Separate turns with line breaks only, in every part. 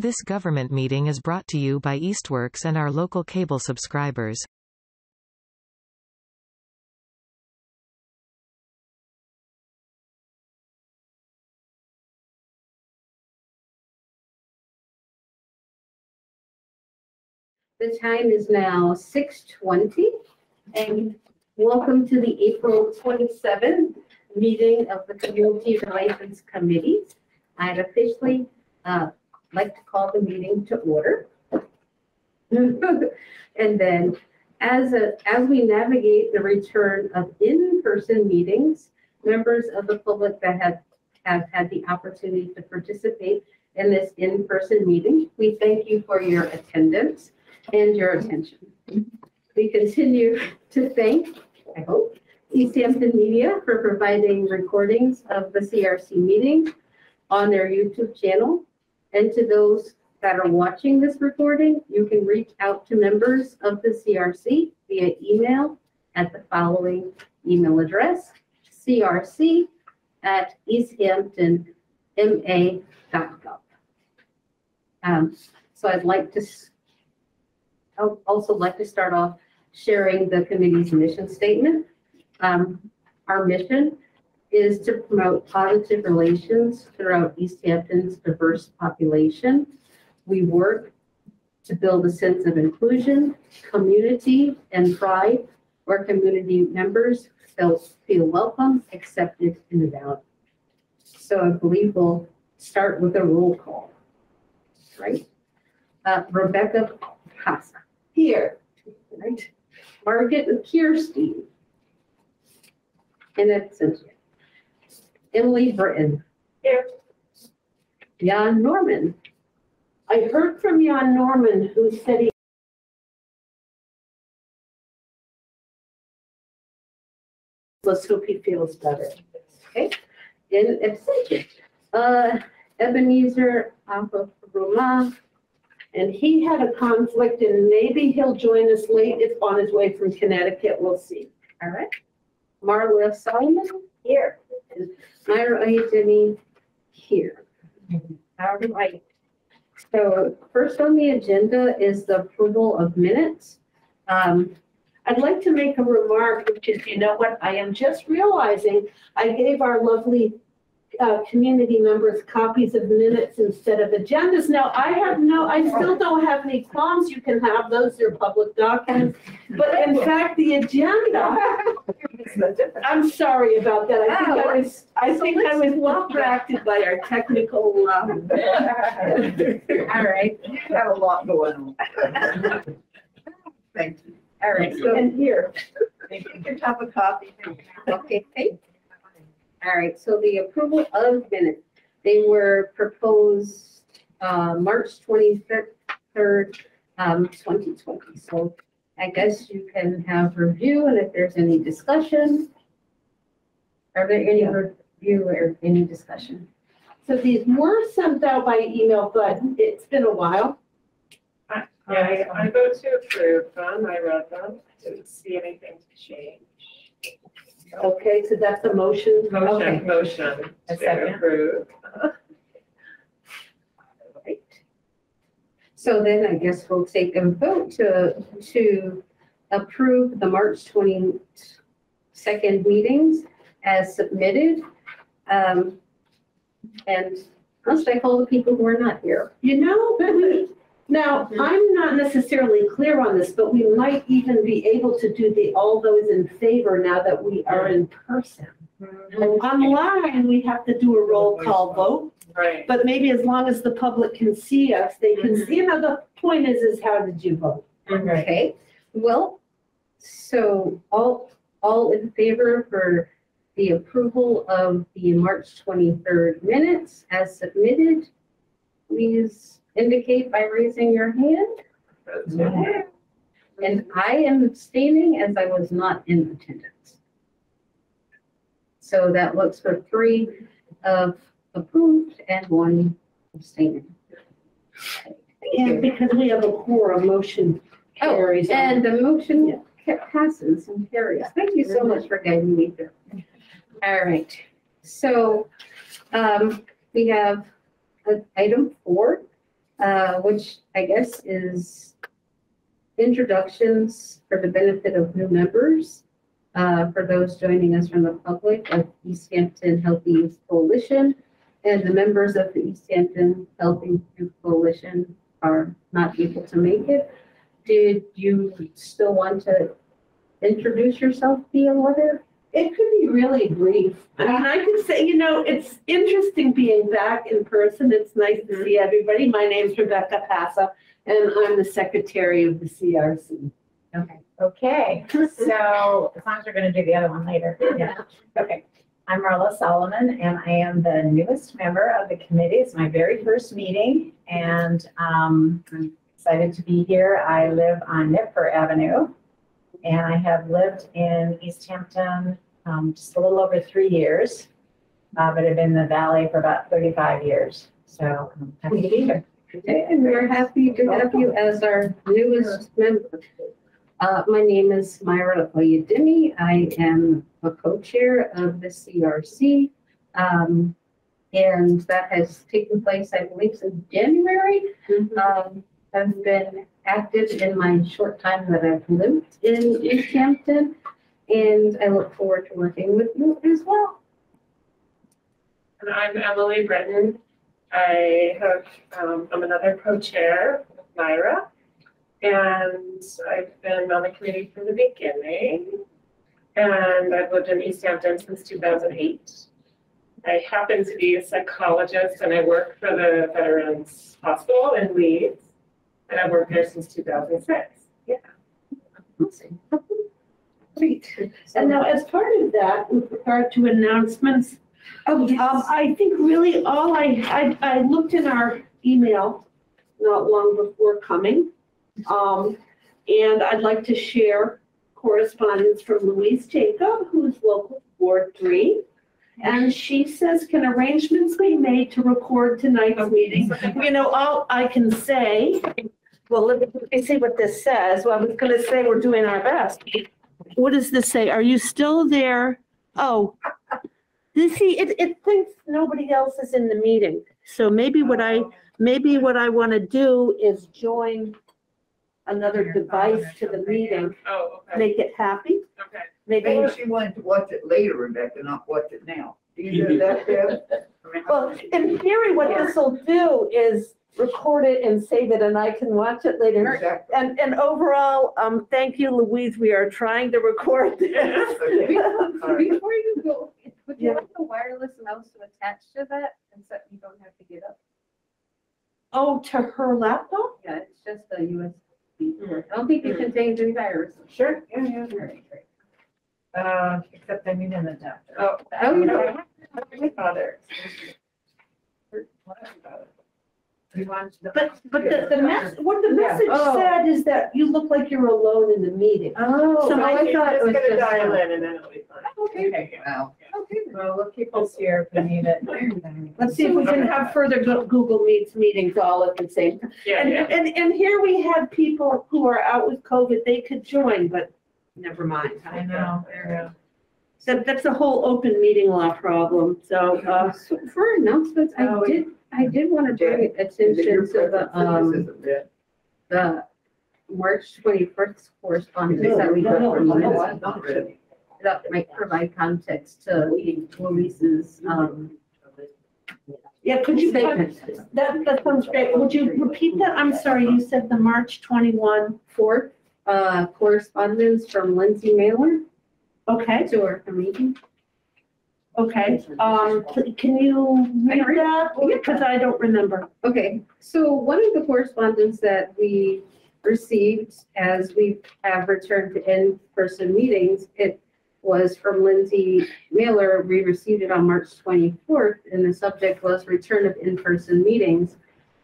This government meeting is brought to you by Eastworks and our local cable subscribers.
The time is now 6:20, and welcome to the April 27th meeting of the Community Relations Committee. I'd officially like to call the meeting to order. And then as we navigate the return of in-person meetings, members of the public that have had the opportunity to participate in this in-person meeting, we thank you for your attendance and your attention. We continue to thank, I hope, Easthampton Media for providing recordings of the CRC meeting on their YouTube channel. And to those that are watching this recording, you can reach out to members of the CRC via email at the following email address, crc@easthamptonma.gov. So I'd also like to start off sharing the committee's mission statement. Our mission is to promote positive relations throughout Easthampton's diverse population. We work to build a sense of inclusion, community, and pride where community members feel welcome, accepted, and valued. So I believe we'll start with a roll call, right? Rebecca Pasa. Here, right? Margaret Kirsten. And that's Emily Britton. Here. Jan Norman. I heard from Jan Norman, who said he let's hope he feels better. Okay. In absentia. Ebenezer Afro-Roma. And he had a conflict, and maybe he'll join us late. It's on his way from Connecticut. We'll see. All right. Marla Solomon here. And Myra Ayatini here. All right. So first on the agenda is the approval of minutes. I'd like to make a remark, which is, you know what? I am just realizing I gave our lovely community members copies of minutes instead of agendas. Now, I still don't have any qualms. You can have those, they're public documents. But in fact, the agenda, I'm sorry about that. I think I was distracted by our technical. All right.
You have a lot going on. Thank you.
All right. So, and here.
You can have a copy.
Okay. All right, so the approval of minutes, they were proposed March 23rd, 2020. So I guess you can have review, and if there's any discussion, are there any review or any discussion? So these were sent out by email, but it's been a while.
Yeah, I vote to approve them. I read them. I didn't see anything to change.
Okay, so that's a motion.
Motion to approve.
Right. So then I guess we'll take a vote to approve the March 22nd meetings as submitted. And must I call the people who are not here?
You know, now, I'm not necessarily clear on this, but we might even be able to do all those in favor now that we are in person. Online, we have to do a roll call vote.
Right.
But maybe as long as the public can see us, they can see. You know, the point is how did you vote?
Okay. Well, so all in favor for the approval of the March 23rd minutes as submitted, please indicate by raising your hand. And I am abstaining as I was not in attendance. So that looks for 3 of approved and 1 abstaining.
And because we have a quorum, motion carries.
And the motion passes and carries. Thank you so much for guiding me through. All right. So we have item 4.
which I guess is introductions for the benefit of new members. For those joining us from the public of Easthampton Healthy Youth Coalition, and the members of the Easthampton Healthy Youth Coalition are not able to make it. Did you still want to introduce yourself via letter?
It could be really brief. I mean, I could say, it's interesting being back in person. It's nice to see everybody. My name's Rebecca Passa, and I'm the secretary of the CRC.
Okay, so as long as we're going to do the other one later. Yeah. Okay. I'm Marla Solomon, and I am the newest member of the committee. It's my very first meeting, and I'm excited to be here. I live on Nipper Avenue, and I have lived in Easthampton just a little over 3 years, but I've been in the valley for about 35 years. So I'm happy to be here.
And we're happy to have you as our newest member. My name is Myra Oyedemi. I am a co-chair of the CRC. And that has taken place, I believe, since January. I've been active in my short time that I've lived in Easthampton, and I look forward to working with you as well.
And I'm Emily Brennan. I'm another co-chair with Myra. And I've been on the committee from the beginning, and I've lived in Easthampton since 2008. I happen to be a psychologist, and I work for the Veterans Hospital in Leeds, and I've worked there since 2006.
Yeah. Great.
And now, as part of that, with regard to announcements, I think really all I looked in our email not long before coming. And I'd like to share correspondence from Louise Jacob, who's local Ward 3. And she says, can arrangements be made to record tonight's meeting? All I can say, well, let me see what this says. Well, I was going to say we're doing our best. What does this say? Are you still there? Oh, you see, it thinks nobody else is in the meeting. So maybe what I want to do is join another device to the meeting, make it happy.
Okay.
Maybe she wanted to watch it later, Rebecca, not watch it now. Do you do that, Deb?
Well, in theory, what this will do is record it and save it, and I can watch it later.
Exactly.
And overall, thank you, Louise. We are trying to record this.
Before you go, would you like a wireless mouse to attach to that, and so you don't have to get up?
Oh, to her laptop?
Yeah, it's just a USB. I don't think it contains any viruses.
Sure. Yeah. Great. Except I need an adapter.
My father.
You want the.
But what the message said is that you look like you're alone in the meeting.
Oh,
So
I thought it was
gonna
just.
dial in and then it'll be fine.
Okay.
Wow.
Well, we'll keep us here if we need it.
Let's see if we can have further Google Meets meetings all at the same time.
Yeah,
And here we have people who are out with COVID, they could join, but never mind.
I know.
That's a whole open meeting law problem, so,
So for announcements, I did want to bring attention to the March 21st correspondence that we got from Lindsay. That might provide context to Louise's,
yeah, could you,
statement.
that sounds great. Would you repeat that? I'm sorry, you said the March 21.
Fourth, correspondence from Lindsay Mailer
Okay,
to our meeting.
okay. Can you read that? Because I don't remember.
Okay, so one of the correspondence that we received as we have returned to in-person meetings, it was from Lindsay Mailer. We received it on March 24th, and the subject was return of in-person meetings.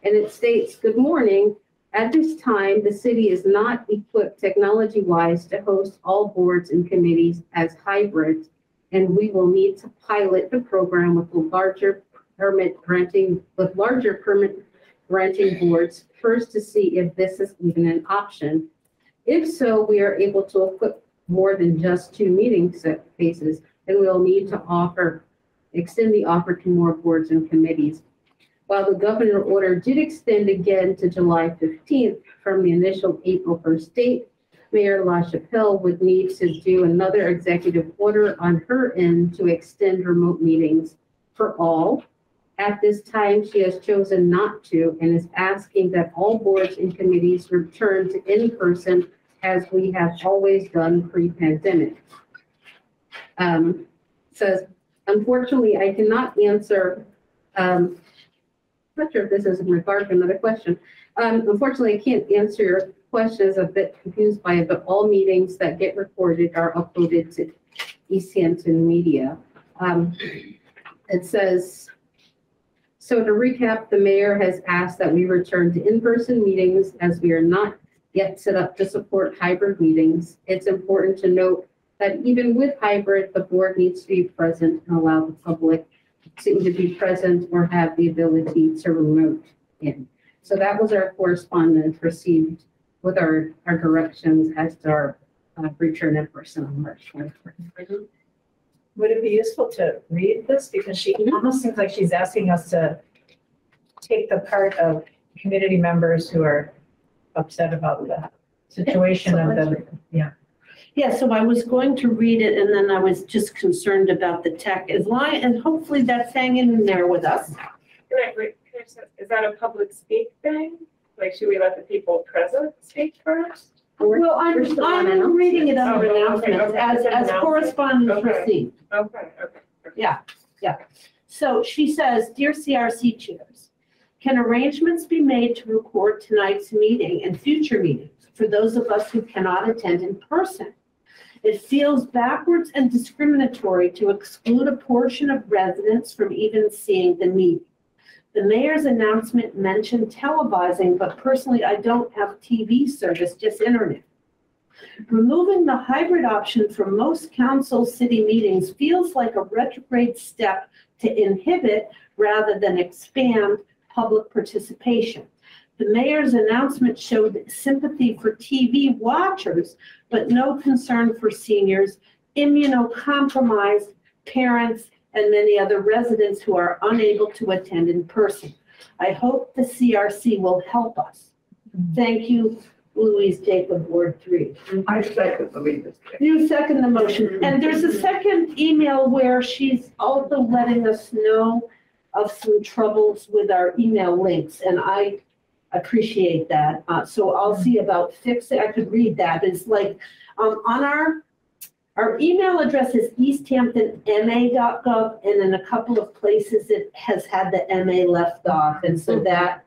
And it states, good morning. At this time, the city is not equipped technology-wise to host all boards and committees as hybrids, and we will need to pilot the program with larger permit granting boards first to see if this is even an option. If so, we are able to equip more than just 2 meeting spaces, and we'll need to extend the offer to more boards and committees. While the governor order did extend again to July 15th from the initial April 1st date, Mayor Chapelle would need to do another executive order on her end to extend remote meetings for all. At this time, she has chosen not to and is asking that all boards and committees return to in-person as we have always done pre-pandemic. Says, unfortunately, I cannot answer, I'm not sure if this is in regard to another question. Unfortunately, I can't answer your questions, a bit confused by it, but all meetings that get recorded are uploaded to Easthampton Media. It says, so to recap, the mayor has asked that we return to in-person meetings as we are not yet set up to support hybrid meetings. It's important to note that even with hybrid, the board needs to be present and allow the public to either be present or have the ability to remote in. So that was our correspondence received with our directions as to our return in person on March 24th.
Would it be useful to read this? Because she almost seems like she's asking us to take the part of community members who are upset about the situation of the,
Yeah, so I was going to read it and then I was just concerned about the tech as long, and hopefully that's hanging in there with us.
Is that a public speak thing? Like, should we let the people present speak first?
Well, I'm reading it under
Oh,
announcements
okay.
as correspondence
Okay.
received.
Okay.
Yeah. So she says, dear CRC chairs, can arrangements be made to record tonight's meeting and future meetings for those of us who cannot attend in person? It feels backwards and discriminatory to exclude a portion of residents from even seeing the meeting. The mayor's announcement mentioned televising, but personally, I don't have TV service, just internet. Removing the hybrid option from most council city meetings feels like a retrograde step to inhibit rather than expand public participation. The mayor's announcement showed sympathy for TV watchers, but no concern for seniors, immunocompromised parents, and many other residents who are unable to attend in person. I hope the CRC will help us. Thank you, Louise Jacob, Ward 3.
I second the lead.
You second the motion. And there's a second email where she's also letting us know of some troubles with our email links, and I appreciate that. So I'll see about fixing. I could read that. It's like on our email address is easthamptonma.gov, and in a couple of places it has had the MA left off, and so that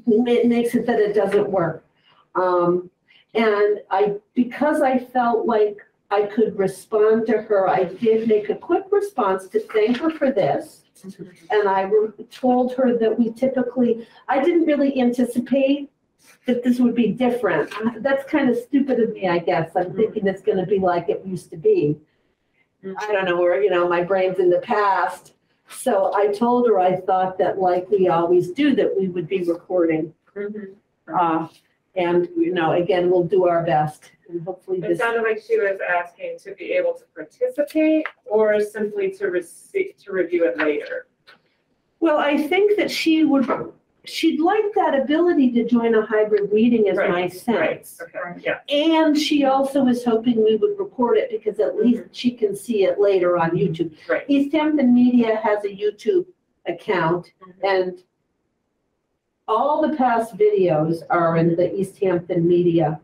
makes it that it doesn't work. And because I felt like I could respond to her, I did make a quick response to thank her for this. And I told her that I didn't really anticipate that this would be different. That's kind of stupid of me, I guess. I'm thinking it's going to be like it used to be. I don't know, or, my brain's in the past. So I told her I thought that, like we always do, that we would be recording. And, again, we'll do our best. And hopefully
It sounded like she was asking to be able to participate or simply to review it later.
Well, I think that she'd like that ability to join a hybrid meeting is my sense.
Right, okay, yeah.
And she also is hoping we would record it because at least she can see it later on YouTube.
Right.
Easthampton Media has a YouTube account, and all the past videos are in the Easthampton Media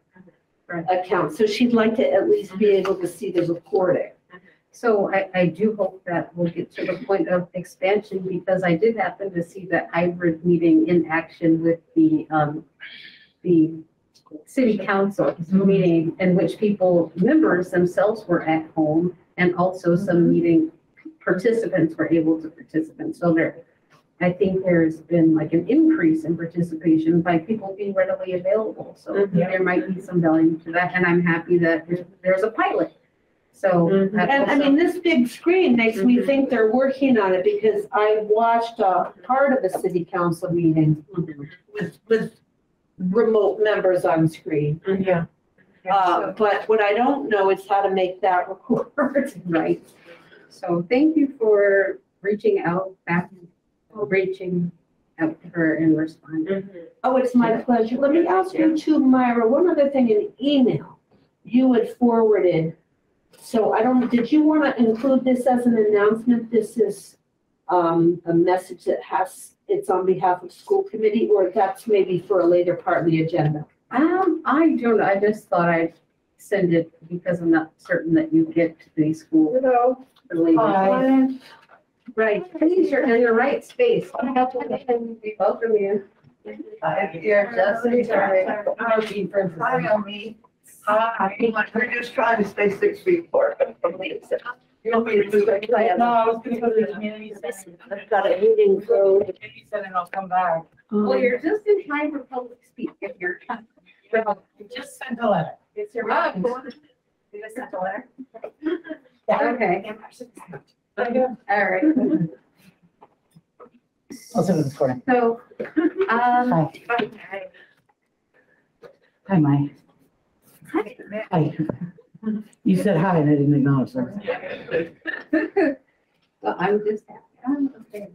account. So she'd like to at least be able to see the recording.
So I do hope that we'll get to the point of expansion, because I did happen to see that hybrid meeting in action with the city council meeting, in which members themselves were at home, and also some meeting participants were able to participate. So I think there's been like an increase in participation by people being readily available. So there might be some value to that, and I'm happy that there's a pilot. So,
And I mean, this big screen makes me think they're working on it, because I watched part of a city council meeting with remote members on screen.
Yeah.
But what I don't know is how to make that record.
right. So thank you for reaching out back reaching out to her and responding.
Oh, it's my pleasure. Let me ask you too, Myra, one other thing, in email you had forwarded. So did you want to include this as an announcement? This is a message that it's on behalf of school committee, or that's maybe for a later part of the agenda?
I don't, I just thought I'd send it because I'm not certain that you get to the school.
Hello.
Right, please, you're in the right space. Welcome you.
You're just in time. Hi, me. Hi. We're just trying to stay 6 feet apart. You want me to do that?
No, I was gonna go to the community center.
I've got a meeting, so.
Community center and I'll come back.
Well, you're just in time for public speak if you're.
Well, just send a letter.
It's your.
Ah.
You just sent a letter?
Okay, all right.
I'll send it this morning.
So,
Hi. Hi, Mike. Hi. You said hi and I didn't acknowledge that.
well, I'm just happy. Okay.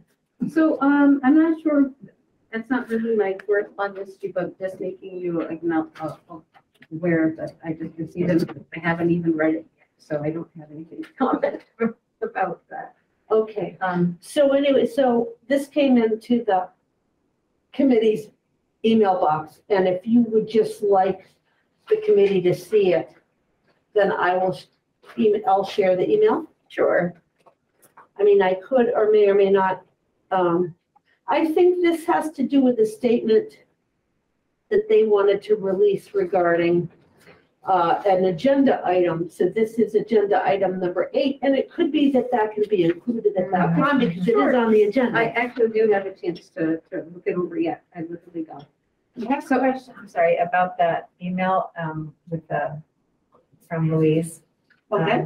So, I'm not sure, that's not really my correspondence to you, but just making you aware that I just received it. I haven't even read it yet, so I don't have anything to comment about that.
Okay, so anyway, so this came into the committee's email box, and if you would just like the committee to see it, then I'll share the email.
Sure.
I mean, I could or may not. I think this has to do with the statement that they wanted to release regarding an agenda item. So this is agenda item number 8, and it could be that can be included at that time because it is on the agenda.
I actually do have a chance to look it over yet. I literally got it.
I have a question, I'm sorry, about that email, from Louise.
Okay.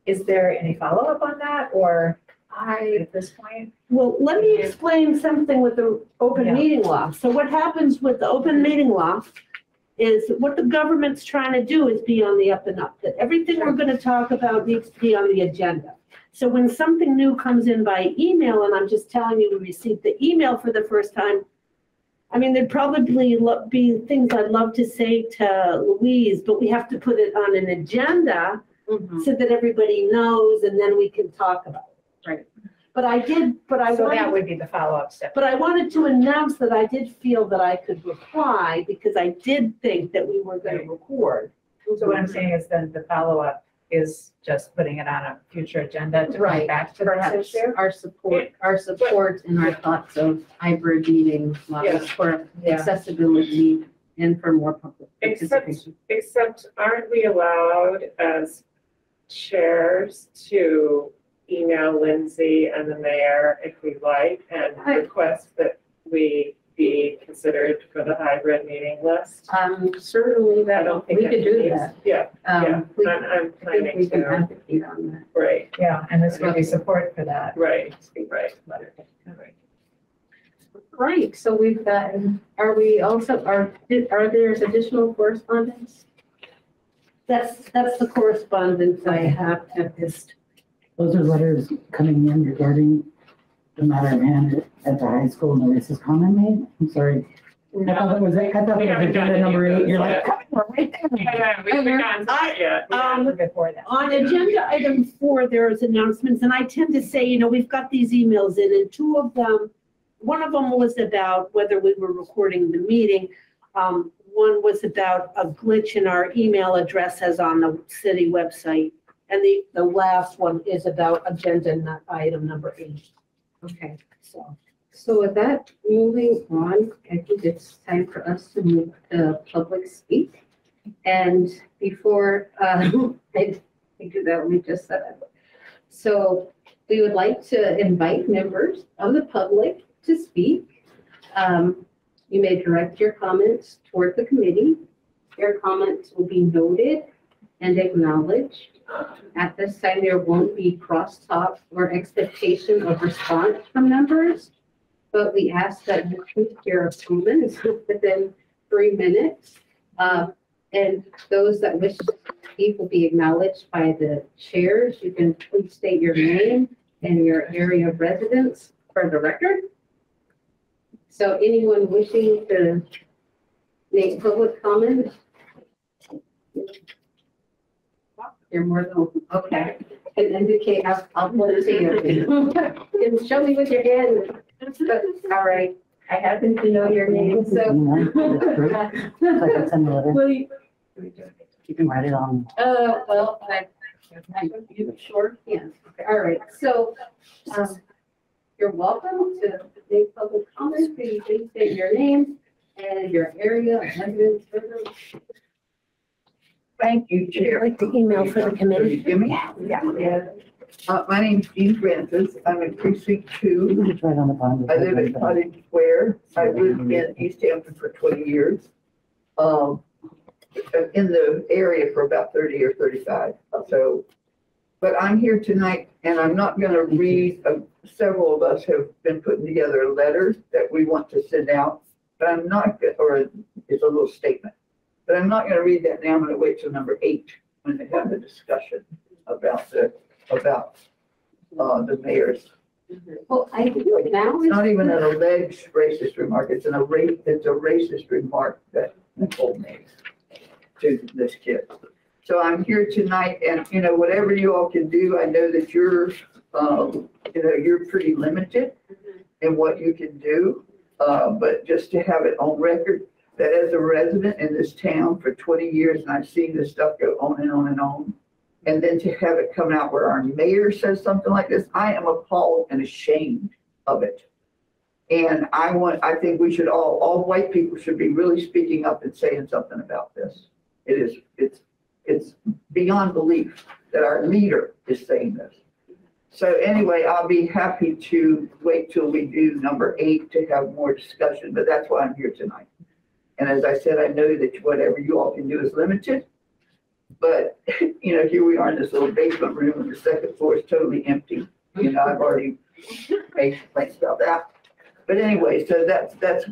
Is there any follow-up on that, or at this point?
Well, let me explain something with the open
Yeah.
meeting law. So what happens with the open meeting law is what the government's trying to do is be on the up and up, that everything we're going to talk about needs to be on the agenda. So when something new comes in by email, and I'm just telling you, we received the email for the first time, I mean, there'd probably be things I'd love to say to Louise, but we have to put it on an agenda so that everybody knows, and then we can talk about it.
Right.
But I
So that would be the follow-up step.
but I wanted to announce that I did feel that I could reply because I did think that we were going to record.
So what I'm saying is then the follow-up is just putting it on a future agenda to come
Right.
back to this
Perhaps
issue?
our support and our thoughts of hybrid meeting models for
Yeah.
accessibility and for more public
Except-
participation.
Except aren't we allowed as chairs to email Lindsay and the mayor if we like and request that we be considered for the hybrid meeting list?
Certainly
I
that,
don't think
we could do
needs-
that.
Yeah, yeah,
We-
I'm
I think
planning
we can
to,
advocate on that.
right,
Yeah, and this would be support for that.
right.
Right, so we've got, are there additional correspondence?
That's the correspondence I have at this.
Those are letters coming in regarding the matter at hand at the high school and the racist comment made. I'm sorry. I thought that was agenda number 8. You're like, we're right there.
Yeah, we haven't gotten to that yet.
We're before that.
On agenda item 4, there's announcements, and I tend to say, we've got these emails in, and one of them was about whether we were recording the meeting. One was about a glitch in our email addresses on the city website. And the last one is about agenda item number 8.
Okay, so with that, moving on, I think it's time for us to move to public speak. And before I do that, let me just set up. So we would like to invite members of the public to speak. You may direct your comments toward the committee. Your comments will be noted and acknowledged. At this time, there won't be crosstalk or expectation of response from members, but we ask that you keep your comments within 3 minutes. And those that wish to speak will be acknowledged by the chairs. You can please state your name and your area of residence for the record.
So anyone wishing to make public comment? You're more than welcome. Okay. And indicate, I'll put it to you. And show me with your hand. All right. I happen to know your name, so.
So I can send a letter.
Will you?
You can write it on.
Well, you sure can. Okay, all right, so, you're welcome to make public comments. Please state your name and your area of residence.
Thank you,
Would you
Chair.
like to email for the committee?
Give me? Yeah. My name's Dean Francis. I'm in precinct 2.
It's right on the bottom.
I live in Cottage Square. I lived in Easthampton for 20 years. In the area for about 30 or 35. So, but I'm here tonight and I'm not going to read, several of us have been putting together a letter that we want to send out, but I'm not, or it's a little statement, but I'm not going to read that now. I'm going to wait till number 8 when they have the discussion about the mayor's.
Well, I do it now.
It's not even an alleged racist remark. It's a racist remark that Nicole makes to this kid. So I'm here tonight and, whatever you all can do, I know that you're pretty limited in what you can do. But just to have it on record that as a resident in this town for 20 years, and I've seen this stuff go on and on and on. And then to have it come out where our mayor says something like this, I am appalled and ashamed of it. And I think we should all white people should be really speaking up and saying something about this. It's beyond belief that our leader is saying this. So anyway, I'll be happy to wait till we do number 8 to have more discussion, but that's why I'm here tonight. And as I said, I know that whatever you all can do is limited. But, here we are in this little basement room and the second floor is totally empty. I've already made complaints about that. But anyway, so that's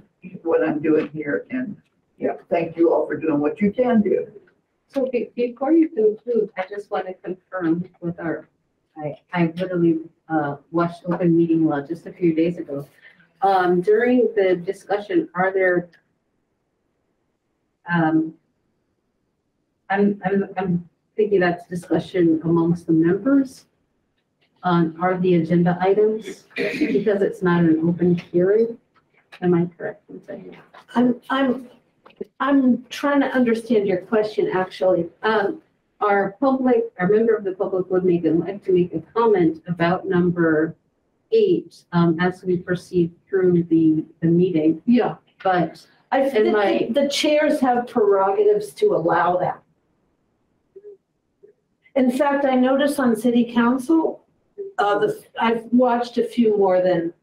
what I'm doing here. And yeah, thank you all for doing what you can do.
So before you conclude, I just want to confirm with I literally watched open meeting law just a few days ago. During the discussion, are there, I'm thinking that's discussion amongst the members on are the agenda items because it's not an open hearing. Am I correct in saying that? I'm trying to understand your question, actually. Our member of the public would like to make a comment about number 8 as we proceed through the meeting.
Yeah.
But
I think the chairs have prerogatives to allow that. In fact, I noticed on city council, I've watched a few more than,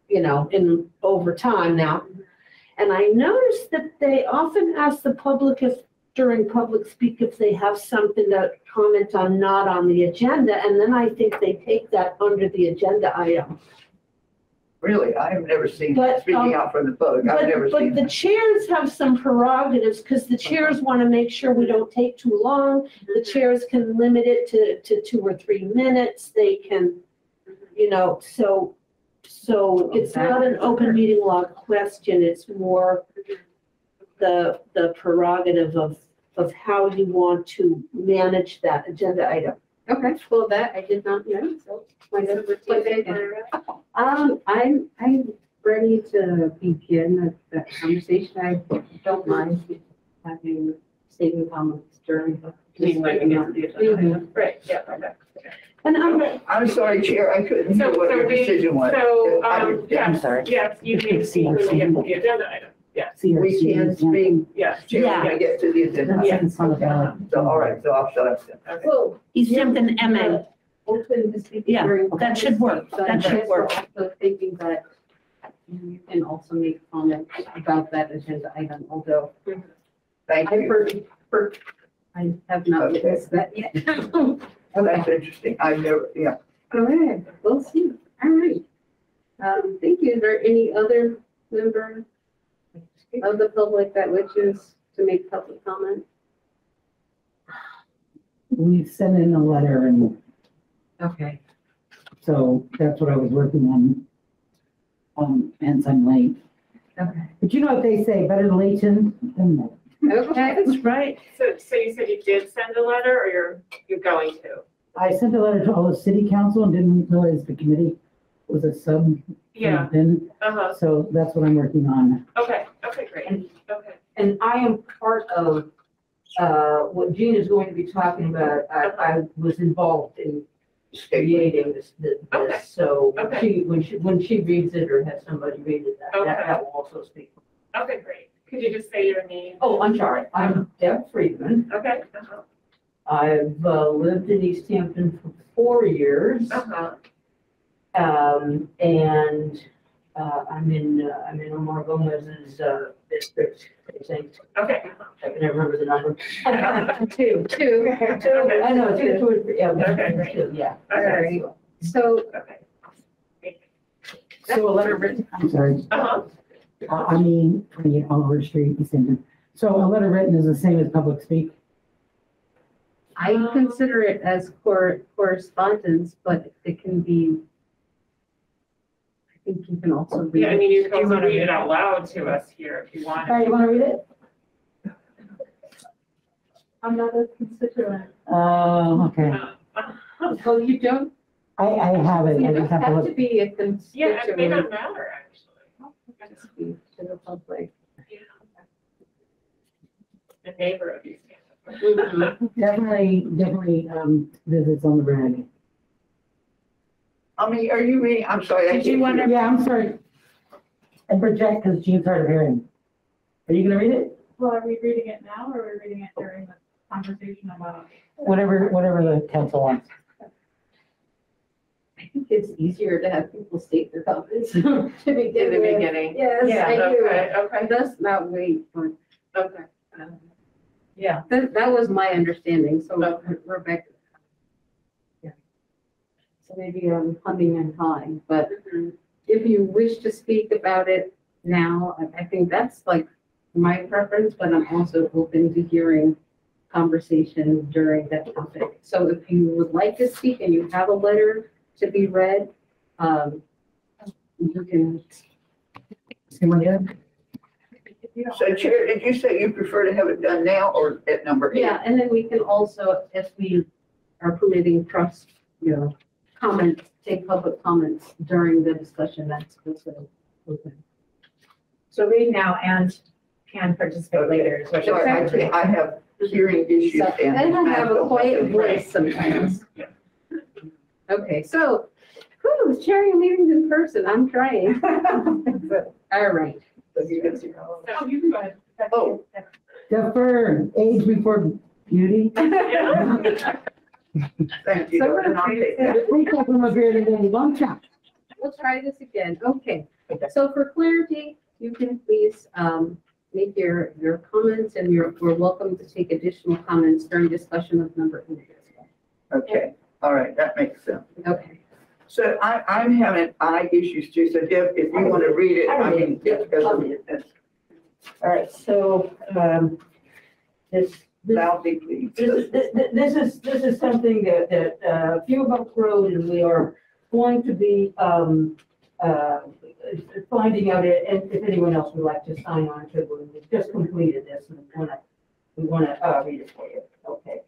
in over time now. And I noticed that they often ask the public during public speak if they have something to comment on, not on the agenda. And then I think they take that under the agenda item.
Really, I have never seen
But,
speaking out from the public. I've never seen
But the
that.
chairs have some prerogatives because the chairs want to make sure we don't take too long. The chairs can limit it to 2 or 3 minutes. They can, so it's not an open meeting law question. It's more the prerogative of how you want to manage that agenda item.
okay, well, that I did not know, so my I'm ready to begin that conversation. I don't mind having statement comments during the.
Right, yeah, okay.
And
I'm sorry, Chair, I couldn't hear what your decision was.
So,
I'm sorry.
yes, you need to see the agenda item, yes,
We can speak,
yes.
Chair, when I get to the agenda.
Yeah.
It's on the ballot.
So, all right, so I'll shut up then.
Okay.
well,
Easthampton MA.
open to speak
Yeah,
during.
that should work.
But
That should
I'm
work.
also thinking that you can also make comments about that agenda item, although
Thank
I've
you.
heard, I have not
Okay.
witnessed that yet.
Oh, that's interesting. I've never, yeah.
All right, we'll see. All right. Thank you. Is there any other member of the public that wishes to make public comment?
We sent in a letter and
Okay.
so that's what I was working on, hence I'm late.
Okay.
But you know what they say, better late than never.
Okay, that's right.
So you said you did send a letter or you're going to?
I sent a letter to all the city council and didn't realize the committee was a sub.
Yeah,
Then, so that's what I'm working on.
okay, great, okay.
And I am part of, what Jean is going to be talking about. I was involved in creating this,
Okay.
so
Okay.
when she reads it or has somebody read it, that will also speak.
Okay, great. Could you just say your name?
Oh, I'm sorry. I'm Deb Friedman.
Okay.
I've lived in Easthampton for 4 years. And I'm in Omar Gomez's district, I think.
Okay.
I can never remember the number.
Two.
I know, two or three, yeah.
Okay, great.
Two, yeah.
Okay.
So,
Okay.
So a letter written, I'm sorry, I mean, 28 Oliver Street, East Hampton. So a letter written is the same as public speak?
I consider it as correspondence, but it can be, I think you can also read.
Yeah, I mean, you can
Do you
also
wanna
read
read
it
it?
out loud to us here if you want.
All right, you want to read it?
I'm not a constituent.
Okay.
Well, you don't,
I have it.
you
I
don't
just have to
have to
look.
be a
Yeah, it
constituent.
may not matter, actually.
to speak to the public.
Yeah. A neighbor of you.
Definitely, visits on the brag.
I mean, are you reading, I'm sorry.
Did you want to?
Yeah, I'm sorry. And project, because Jean's hard of hearing. Are you gonna read it?
Well, are we reading it now or are we reading it during the conversation about?
Whatever the council wants.
I think it's easier to have people state their comments to begin
In the
with.
beginning.
Yes, I do.
Okay.
Let's not wait for,
Okay.
Yeah.
that was my understanding, so Rebecca. Yeah. So maybe I'm humming and hawing, but if you wish to speak about it now, I think that's like my preference, but I'm also open to hearing conversation during that topic. So if you would like to speak and you have a letter to be read, you can.
Anyone good?
So Chair, did you say you prefer to have it done now or at number 8?
Yeah, and then we can also, if we are permitting trust, comment, take public comments during the discussion, that's also open.
So read now and can participate later is what you're
Sorry,
saying.
I have hearing issues
So-
and.
And I have a
math
quiet
don't
voice sometimes. Okay, so, who's chairing meetings in person? I'm trying. All right.
So you can see.
So you can go ahead.
Oh.
Defer, age before beauty.
Thank you.
So-
And I'll take that.
Wake up from a beer today, long shot.
We'll try this again. Okay. So for clarity, you can please make your comments and we're welcome to take additional comments during discussion of number 8 as well.
Okay, all right, that makes sense.
Okay.
So I'm having eye issues too, so Deb, if you want to read it, I mean, just because of this,
All right, so, this
loudly, please.
This is something that a few of us wrote, and we are going to be finding out and if anyone else would like to sign on to it. We just completed this and we want to read it for you. Okay.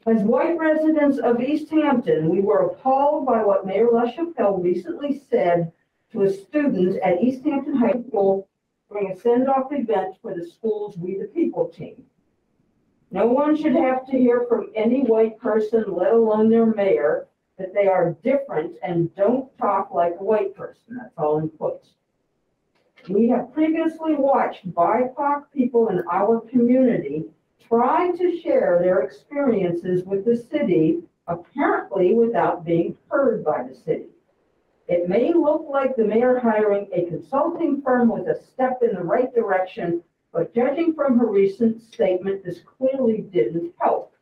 As white residents of Easthampton, we were appalled by what Mayor Chapelle recently said to a student at Easthampton High School during a send-off event for the school's We the People team. No one should have to hear from any white person, let alone their mayor, that they are different and don't talk like a white person. That's all in quotes. We have previously watched BIPOC people in our community try to share their experiences with the city, apparently without being heard by the city. It may look like the mayor hiring a consulting firm was a step in the right direction, but judging from her recent statement, this clearly didn't help.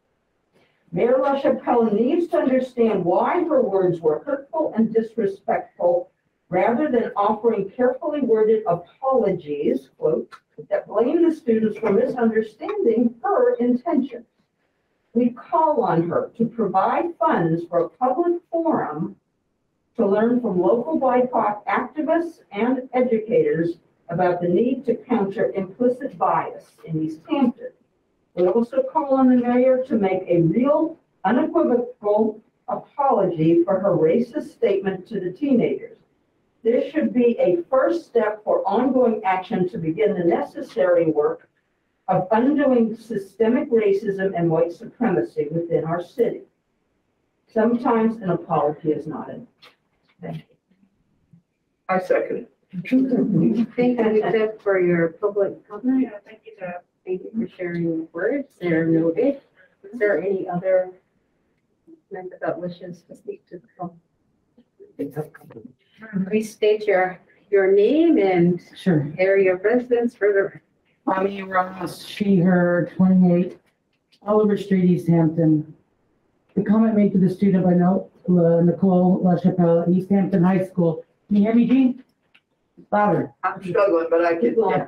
Mayor Chapelle needs to understand why her words were hurtful and disrespectful, rather than offering carefully worded apologies, quote, that blame the students for misunderstanding her intentions. We call on her to provide funds for a public forum to learn from local BIPOC activists and educators about the need to counter implicit bias in Easthampton. We also call on the mayor to make a real, unequivocal apology for her racist statement to the teenagers. This should be a first step for ongoing action to begin the necessary work of undoing systemic racism and white supremacy within our city. Sometimes an apology is not enough. Thank you.
I second it.
Thank you, Deb, for your public comment.
Yeah, thank you, Deb.
Thank you for sharing your words. They're noted. Is there any other member that wishes to speak to the phone? Please state your name and
Sure.
area of residence for the.
Amy Ross, she, her, 28, Oliver Street, East Hampton. The comment made to the student by Nicole Chapelle at East Hampton High School. Can you hear me, Jean? Louder.
I'm struggling, but I can, yeah.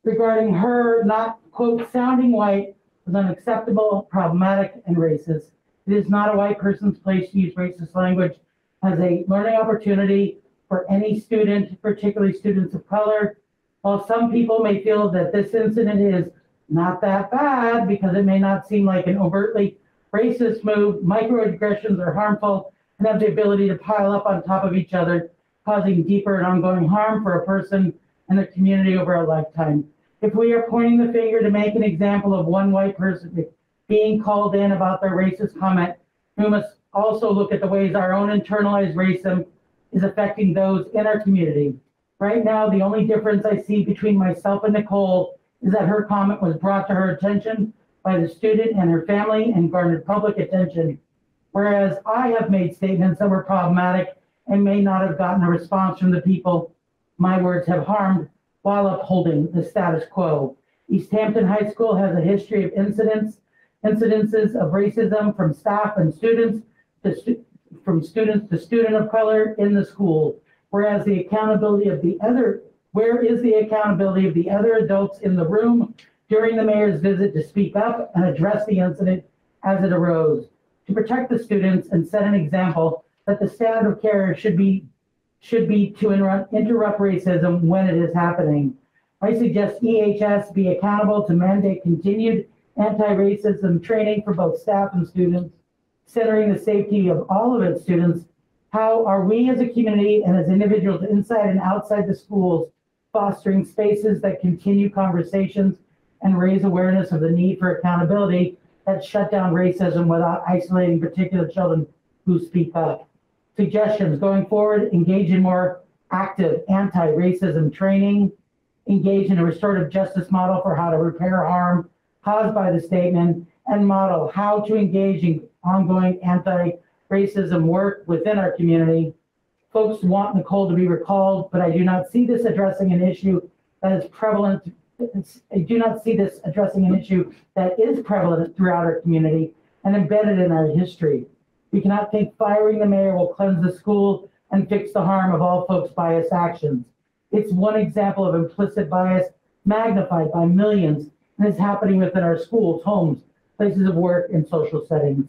Regarding her not, quote, sounding white was unacceptable, problematic, and racist. It is not a white person's place to use racist language as a learning opportunity for any student, particularly students of color. While some people may feel that this incident is not that bad because it may not seem like an overtly racist move, microaggressions are harmful and have the ability to pile up on top of each other, causing deeper and ongoing harm for a person and the community over a lifetime. If we are pointing the finger to make an example of one white person being called in about their racist comment, we must also look at the ways our own internalized racism is affecting those in our community. Right now, the only difference I see between myself and Nicole is that her comment was brought to her attention by the student and her family and garnered public attention, whereas I have made statements that were problematic and may not have gotten a response from the people my words have harmed while upholding the status quo. Easthampton High School has a history of incidences of racism from staff and students from students to student of color in the school, whereas the accountability of the other, where is the accountability of the other adults in the room during the mayor's visit to speak up and address the incident as it arose, to protect the students and set an example that the standard of care should be to interrupt racism when it is happening. I suggest EHS be accountable to mandate continued anti-racism training for both staff and students, centering the safety of all of its students. How are we as a community and as individuals inside and outside the schools fostering spaces that continue conversations and raise awareness of the need for accountability that shut down racism without isolating particular children who speak up? Suggestions going forward: engage in more active anti-racism training, engage in a restorative justice model for how to repair harm caused by the statement, and model how to engage in ongoing anti-racism work within our community. Folks want Nicole to be recalled, but I do not see this addressing an issue that is prevalent. I do not see this addressing an issue that is prevalent throughout our community and embedded in our history. We cannot think firing the mayor will cleanse the school and fix the harm of all folks' bias actions. It's one example of implicit bias magnified by millions and is happening within our schools, homes, places of work, and social settings.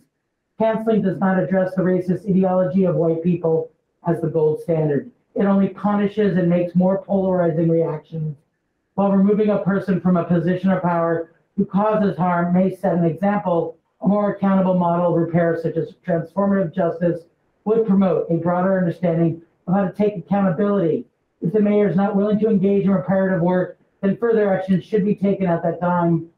Canceling does not address the racist ideology of white people as the gold standard. It only punishes and makes more polarizing reactions. While removing a person from a position of power who causes harm may set an example, a more accountable model of repair, such as transformative justice, would promote a broader understanding of how to take accountability. If the mayor is not willing to engage in reparative work, then further action should be taken at that time.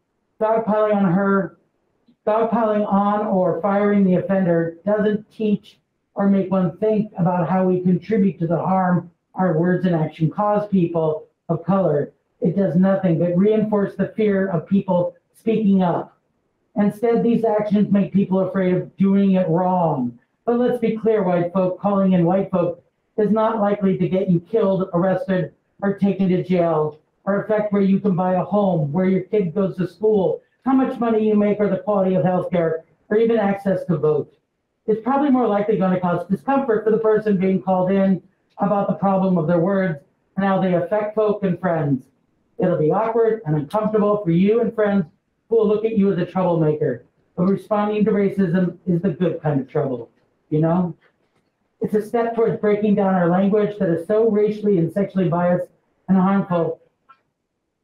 Dogpiling on or firing the offender doesn't teach or make one think about how we contribute to the harm our words and action cause people of color. It does nothing but reinforce the fear of people speaking up. Instead, these actions make people afraid of doing it wrong. But let's be clear, white folk, calling in white folk is not likely to get you killed, arrested, or taken to jail, or affect where you can buy a home, where your kid goes to school, how much money you make, or the quality of healthcare, or even access to vote. It's probably more likely going to cause discomfort for the person being called in about the problem of their words and how they affect folk and friends. It'll be awkward and uncomfortable for you and friends who will look at you as a troublemaker. But responding to racism is the good kind of trouble, you know? It's a step towards breaking down our language that is so racially and sexually biased and harmful.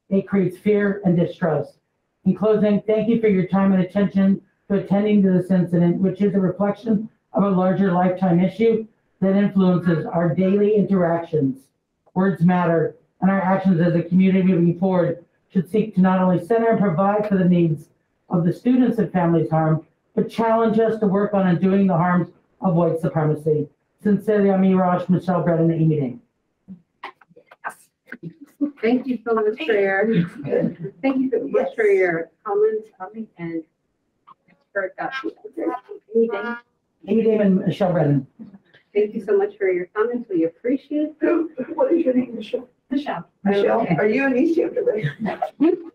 It creates fear and distrust. In closing, thank you for your time and attention to attending to this incident, which is a reflection of a larger lifetime issue that influences our daily interactions. Words matter, and our actions as a community moving forward should seek to not only center and provide for the needs of the students and families harmed, but challenge us to work on undoing the harms of white supremacy. Sincerely, I'm Raj, Michelle Brennan, Amy Dane.
Thank you so much for your, thank you so much for your comments, and for anything.
Amy Dane and Michelle Brennan.
Thank you so much for your comments. We appreciate them.
What is your name, Michelle?
Michelle.
Michelle,
Okay.
are you in Easthampton?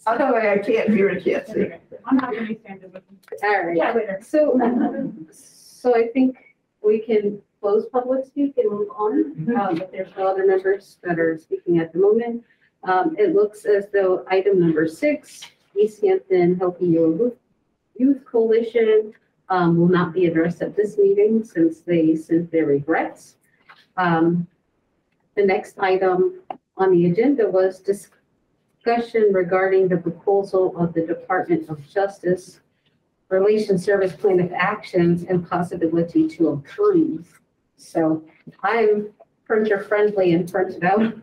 Otherwise, I can't hear and can't see.
I'm not gonna be standing with you.
All right.
Yeah, later.
So I think we can close public speak and move on. But there's no other members that are speaking at the moment. It looks as though item number 6, Easthampton Healthy Youth Coalition, will not be addressed at this meeting since they sent their regrets. The next item on the agenda was discussion regarding the proposal of the Department of Justice Relations Service Plan of Actions and possibility to approve. So I'm printer friendly and printed out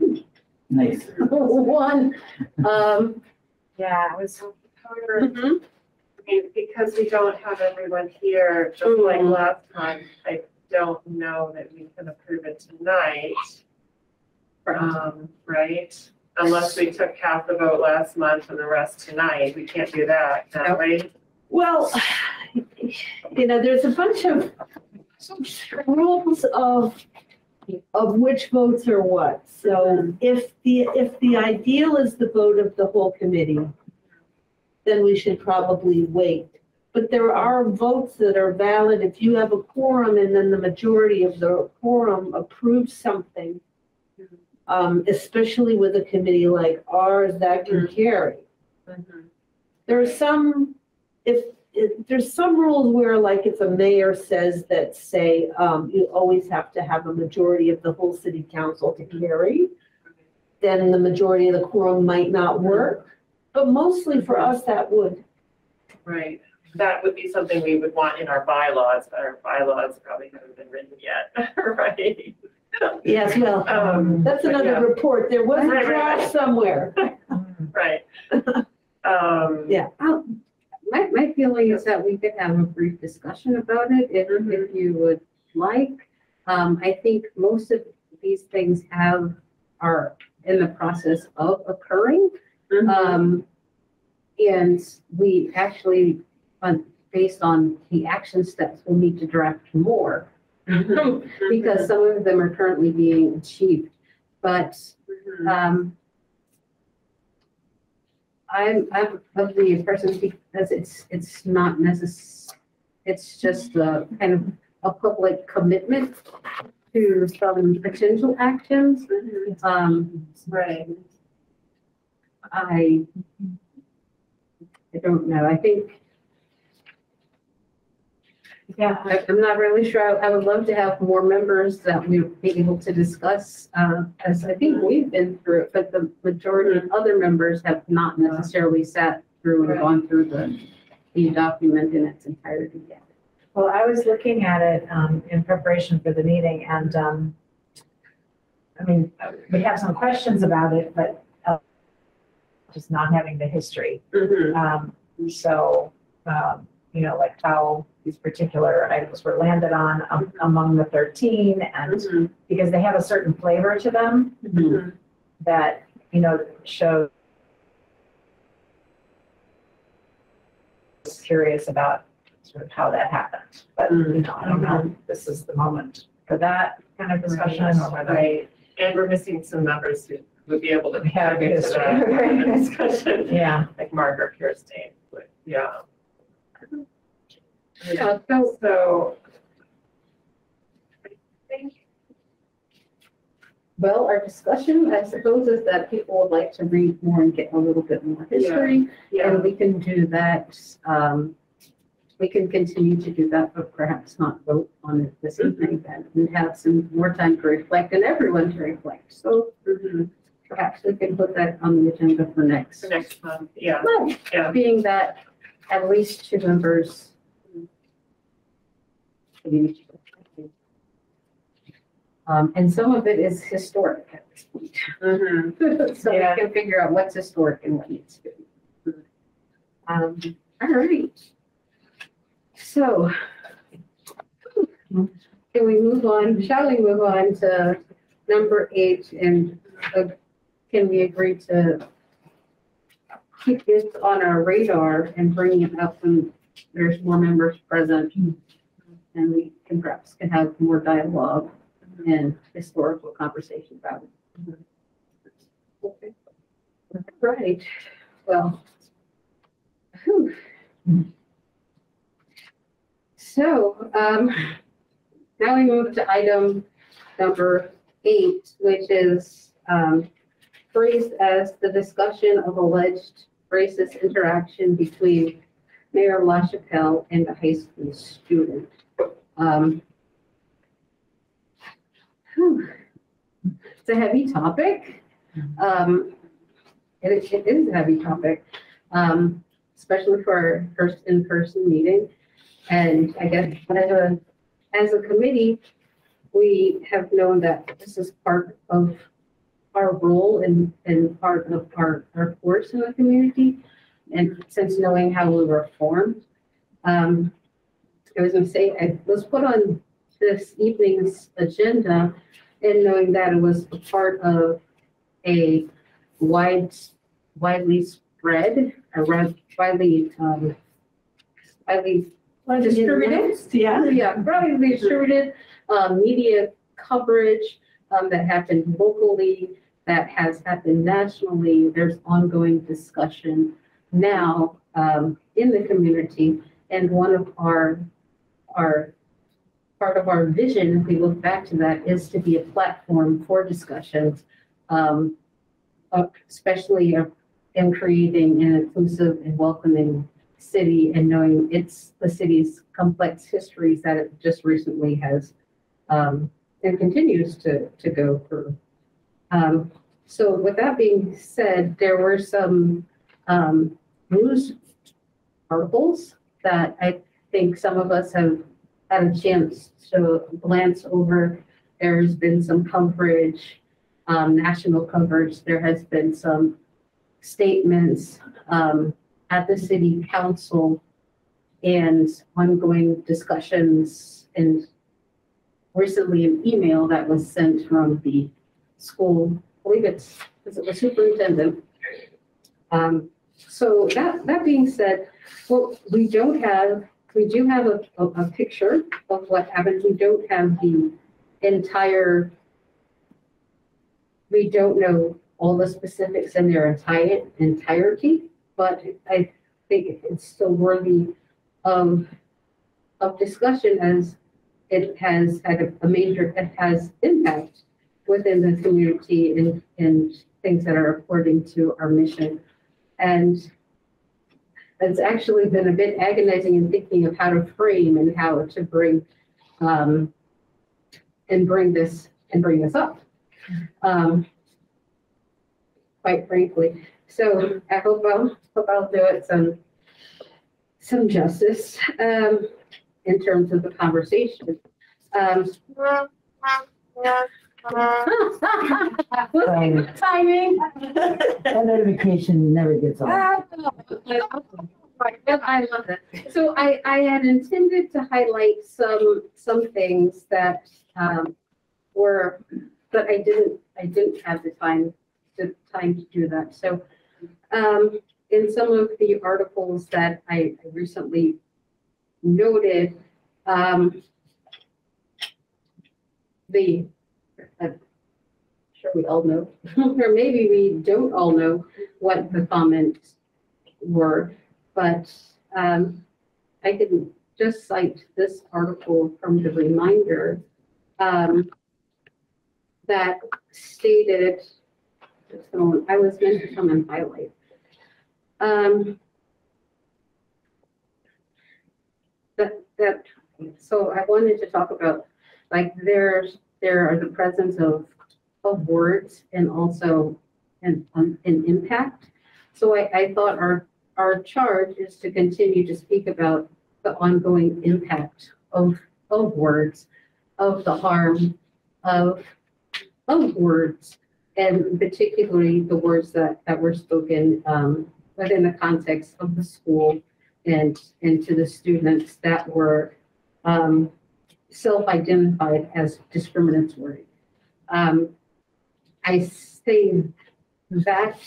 Nice.
one.
Yeah, I was, however, I mean, because we don't have everyone here, just like last time, I don't know that we can approve it tonight. Right? Unless we took half the vote last month and the rest tonight, we can't do that, can we?
Well, there's a bunch of rules of which votes are what. So if the ideal is the vote of the whole committee, then we should probably wait. But there are votes that are valid if you have a quorum and then the majority of the quorum approves something, especially with a committee like ours that can carry. There are some, there's some rules where, like, if a mayor says that, say, you always have to have a majority of the whole city council to carry, then the majority of the quorum might not work. But mostly for us, that would.
Right. That would be something we would want in our bylaws, but our bylaws probably haven't been written yet, right?
Yes, well, that's
but
another
yeah.
report. There was a
Right.
draft somewhere.
Right.
Yeah.
My feeling is that we could have a brief discussion about it if you would like. I think most of these things are in the process of occurring. And we actually, based on the action steps, will need to draft more because some of them are currently being achieved. But I'm of the impression because it's not necessary. It's just a kind of a public commitment to some potential actions.
Right.
I don't know. I think, I'm not really sure. I would love to have more members that we would be able to discuss, as I think we've been through it, but the majority of other members have not necessarily sat through and gone through the document in its entirety yet.
Well, I was looking at it in preparation for the meeting, and I mean, we have some questions about it, but just not having the history. So, like how these particular items were landed on among the 13, and because they have a certain flavor to them that, shows. Curious about sort of how that happened, but I don't know if this is the moment for that kind of discussion or whether.
Right. And we're missing some members who would be able to
Have
contribute to
history.
that discussion.
Yeah.
Like Margaret Kirstein, but yeah.
Yeah,
So I think,
well, our discussion, I suppose, is that people would like to read more and get a little bit more history.
yeah,
And we can do that
we can continue to do that, but perhaps not vote on it this evening then, and have some more time to reflect and everyone to reflect. So perhaps we can put that on the agenda for next.
For next month, yeah,
Well,
yeah.
being that at least two members. And some of it is historic at this point. So we
Yeah.
can figure out what's historic and what needs to be. All right. So can we move on? Shall we move on to number 8? And can we agree to keep this on our radar and bring it up when there's more members present? And we can perhaps have more dialogue and historical conversation about it. Okay. Right. Well. Whew. So, now we move to item number 8, which is phrased as the discussion of alleged racist interaction between Mayor Chapelle and a high school student. It's a heavy topic. It is a heavy topic, especially for our first in-person meeting. And I guess as a committee, we have known that this is part of our role and part of our course in the community. And since knowing how we were formed, I was going to say, I was put on this evening's agenda and knowing that it was a part of a widely spread, widely distributed, broadly distributed media coverage that happened locally, that has happened nationally. There's ongoing discussion now in the community, and one of our part of our vision, if we look back to that, is to be a platform for discussions, especially in creating an inclusive and welcoming city and knowing the city's complex histories that it just recently has and continues to go through. So with that being said, there were some news articles that I think some of us have had a chance to glance over. There's been some coverage, national coverage. There has been some statements at the city council and ongoing discussions, and recently an email that was sent from the school, I believe it was the superintendent. So that being said, well, we do have a picture of what happened. We don't have the entire, we don't know all the specifics in their entirety, but I think it's still worthy of discussion, as it has had it has impact within the community and things that are according to our mission. And it's actually been a bit agonizing in thinking of how to frame and how to bring this up, quite frankly. So I hope I'll do it some justice in terms of the conversation. Timing.
That notification never gets off.
I love that. So I had intended to highlight some things that but I didn't have the time to do that. So in some of the articles that I recently noted, sure we all know, or maybe we don't all know what the comments were, but I can just cite this article from the Reminder that stated, so I was meant to come and highlight. So I wanted to talk about, like, there are the presence of words and also an impact. So I thought our charge is to continue to speak about the ongoing impact of words, of the harm of words, and particularly the words that were spoken within the context of the school and to the students that were self-identified as discriminatory. I say that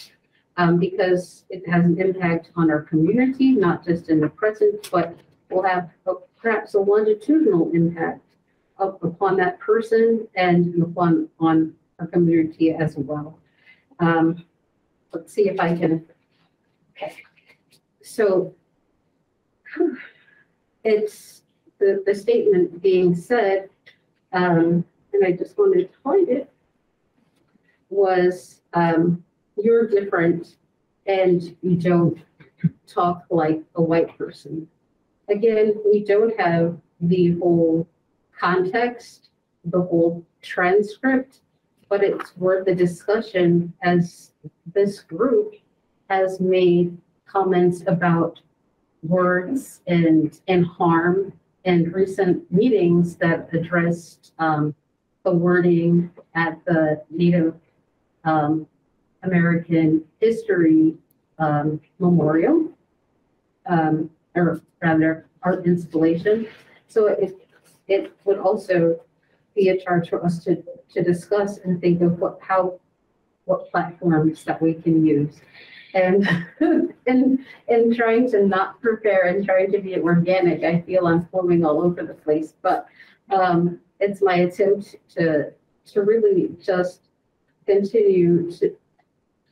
because it has an impact on our community, not just in the present, but will have perhaps a longitudinal impact upon that person and upon our community as well. Let's see if I can. Okay. So it's the statement being said, and I just wanted to find it, was you're different and you don't talk like a white person. Again, we don't have the whole context, the whole transcript, but it's worth the discussion as this group has made comments about words and harm and recent meetings that addressed the wording at the Native American History Memorial, or rather art installation. So it would also be a charge for us to discuss and think of what platforms that we can use. And in trying to not prepare and trying to be organic, I feel I'm flowing all over the place, but it's my attempt to really just continue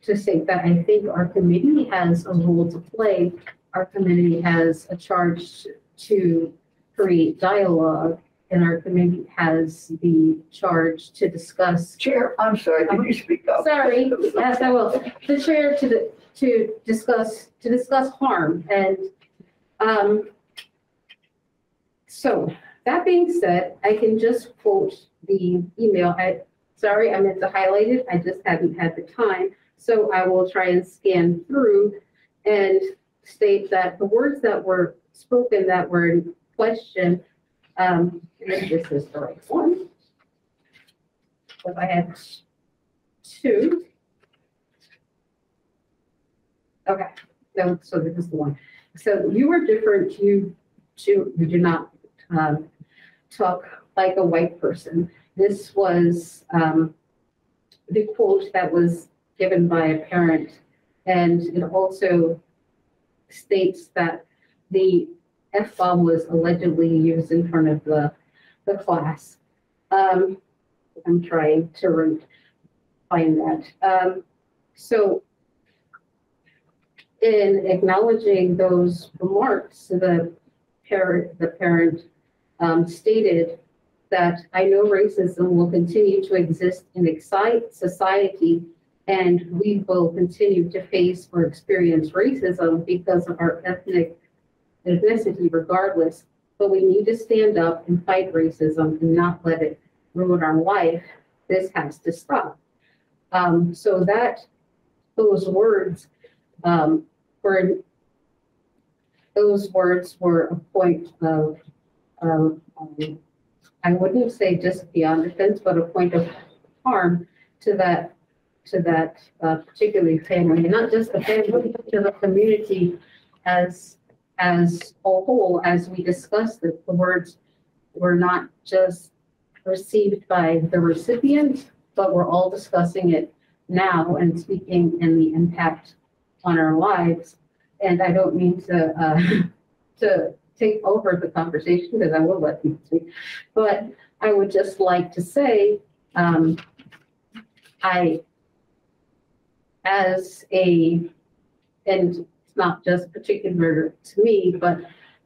to say that I think our committee has a role to play. Our committee has a charge to create dialogue, and our committee has the charge to discuss.
Chair, I'm sorry, did you speak up?
Sorry, yes, I will. The chair to discuss harm. And so that being said, I can just quote the email. Sorry, I meant to highlight it. I just hadn't had the time. So I will try and scan through and state that the words that were spoken that were in question, and this is the right one. If I had two. Okay, so this is the one. So you were different. You do not talk like a white person. This was the quote that was given by a parent, and it also states that the F-bomb was allegedly used in front of the class. I'm trying to find that. So in acknowledging those remarks, the parent stated that I know racism will continue to exist in society, and we will continue to face or experience racism because of our ethnicity regardless, but we need to stand up and fight racism and not let it ruin our life. This has to stop. So that those words were a point of I wouldn't say just beyond offense, but a point of harm to that particular family, and not just the family, but to the community as a whole. As we discussed, that the words were not just received by the recipient, but we're all discussing it now and speaking in the impact on our lives. And I don't mean to take over the conversation, because I will let people speak, but I would just like to say, and it's not just particular to me, but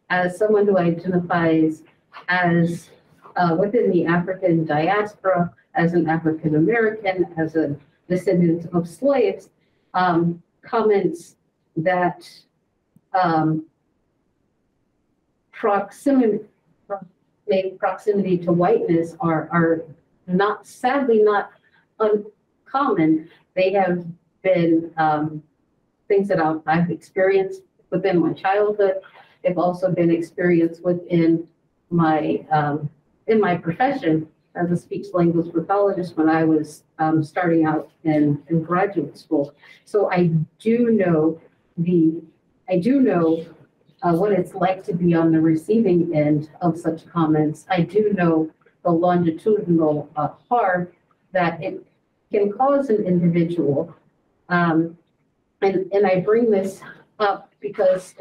as someone who identifies as within the African diaspora, as an African American, as a descendant of slaves, comments that proximity to whiteness are not, sadly, not uncommon. They have been things that I've experienced within my childhood. They've also been experienced within my in my profession as a speech language pathologist when I was starting out in graduate school. So I do know what it's like to be on the receiving end of such comments. I do know the longitudinal harm that it can cause an individual. And I bring this up because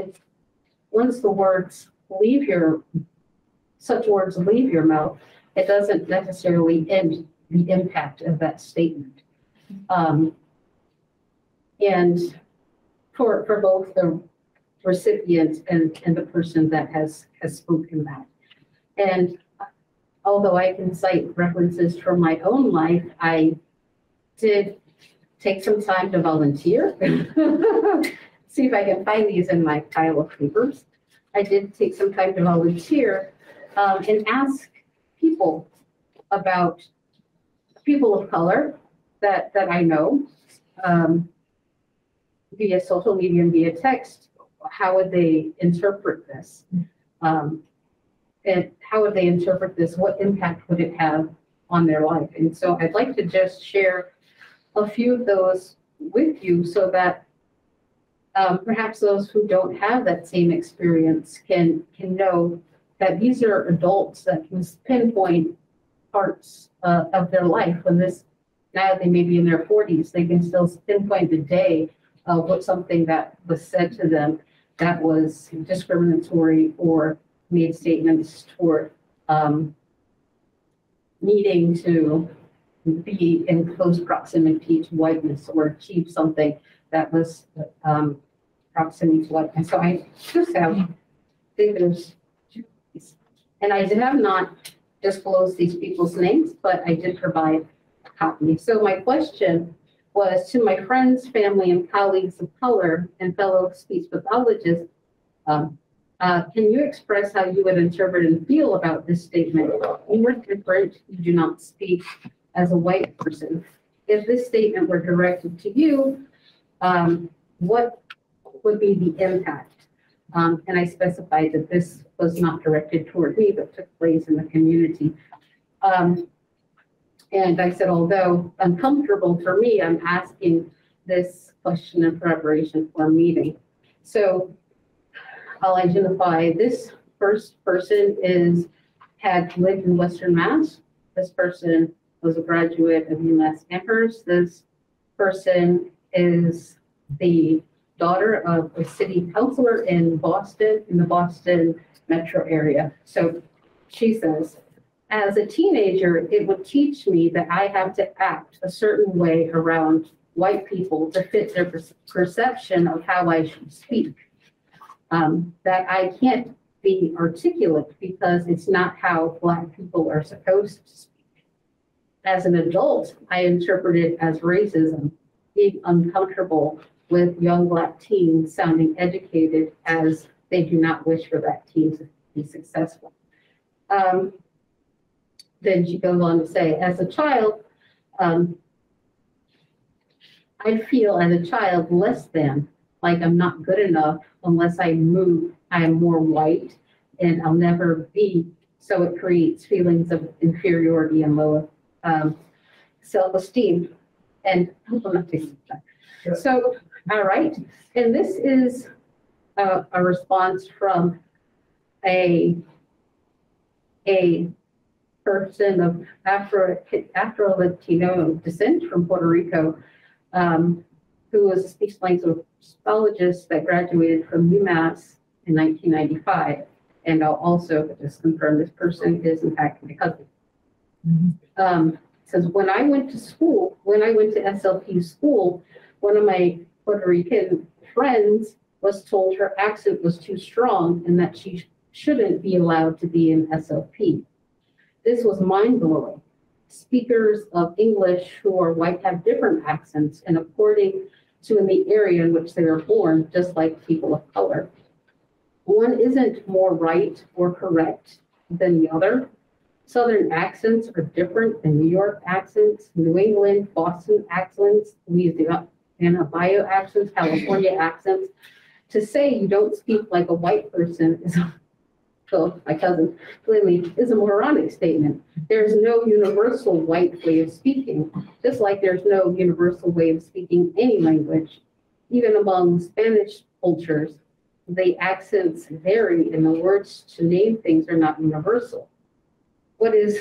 once such words leave your mouth, it doesn't necessarily end the impact of that statement. And for both the recipient and the person that has spoken that. And although I can cite references from my own life, I did take some time to volunteer. See if I can find these in my pile of papers. I did take some time to volunteer and ask people about people of color that I know via social media and via text. How would they interpret this? And how would they interpret this? What impact would it have on their life? And so I'd like to just share a few of those with you so that perhaps those who don't have that same experience can know that these are adults that can pinpoint parts of their life when now they may be in their 40s, they can still pinpoint the day of what something that was said to them that was discriminatory or made statements toward needing to be in close proximity to whiteness or achieve something that was proximity to whiteness. So I just have figures, and I have not disclosed these people's names, but I did provide a copy. So my question was to my friends, family, and colleagues of color and fellow speech pathologists, can you express how you would interpret and feel about this statement? You are different, you do not speak as a white person. If this statement were directed to you, what would be the impact? And I specified that this was not directed toward me, but took place in the community. And I said, although uncomfortable for me, I'm asking this question in preparation for a meeting. So I'll identify this first person had lived in Western Mass. This person was a graduate of UMass Amherst. This person is the daughter of a city councilor in Boston, in the Boston metro area. So she says, as a teenager, it would teach me that I have to act a certain way around white people to fit their perception of how I should speak. That I can't be articulate because it's not how Black people are supposed to speak. As an adult, I interpret it as racism, being uncomfortable with young Black teens sounding educated as they do not wish for that teen to be successful. Then she goes on to say, as a child, I feel as a child less than, like I'm not good enough unless I move, I am more white and I'll never be. So it creates feelings of inferiority and low self-esteem. And I'm not taking that. So, all right. And this is a response from a person of Afro-Latino descent from Puerto Rico, who was a speech language pathologist that graduated from UMass in 1995. And I'll also just confirm this person is in fact my cousin. Says, when I went to SLP school, one of my Puerto Rican friends was told her accent was too strong and that she shouldn't be allowed to be in SLP. This was mind-blowing. Speakers of English who are white have different accents, and according to in the area in which they were born, just like people of color. One isn't more right or correct than the other. Southern accents are different than New York accents, New England, Boston accents, Louisiana, Ohio accents, California accents. To say you don't speak like a white person is, so my cousin clearly, is a moronic statement. There's no universal white way of speaking, just like there's no universal way of speaking any language. Even among Spanish cultures, the accents vary and the words to name things are not universal. What is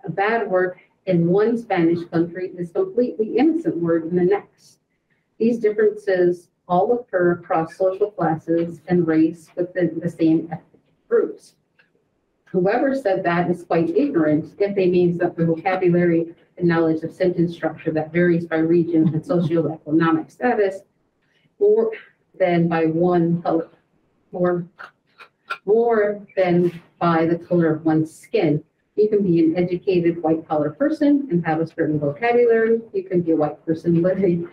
a bad word in one Spanish country is a completely innocent word in the next. These differences all occur across social classes and race within the same ethnic groups. Whoever said that is quite ignorant if they mean that the vocabulary and knowledge of sentence structure that varies by region and socioeconomic status more than by one color, more than by the color of one's skin. You can be an educated white-collar person and have a certain vocabulary. You can be a white person living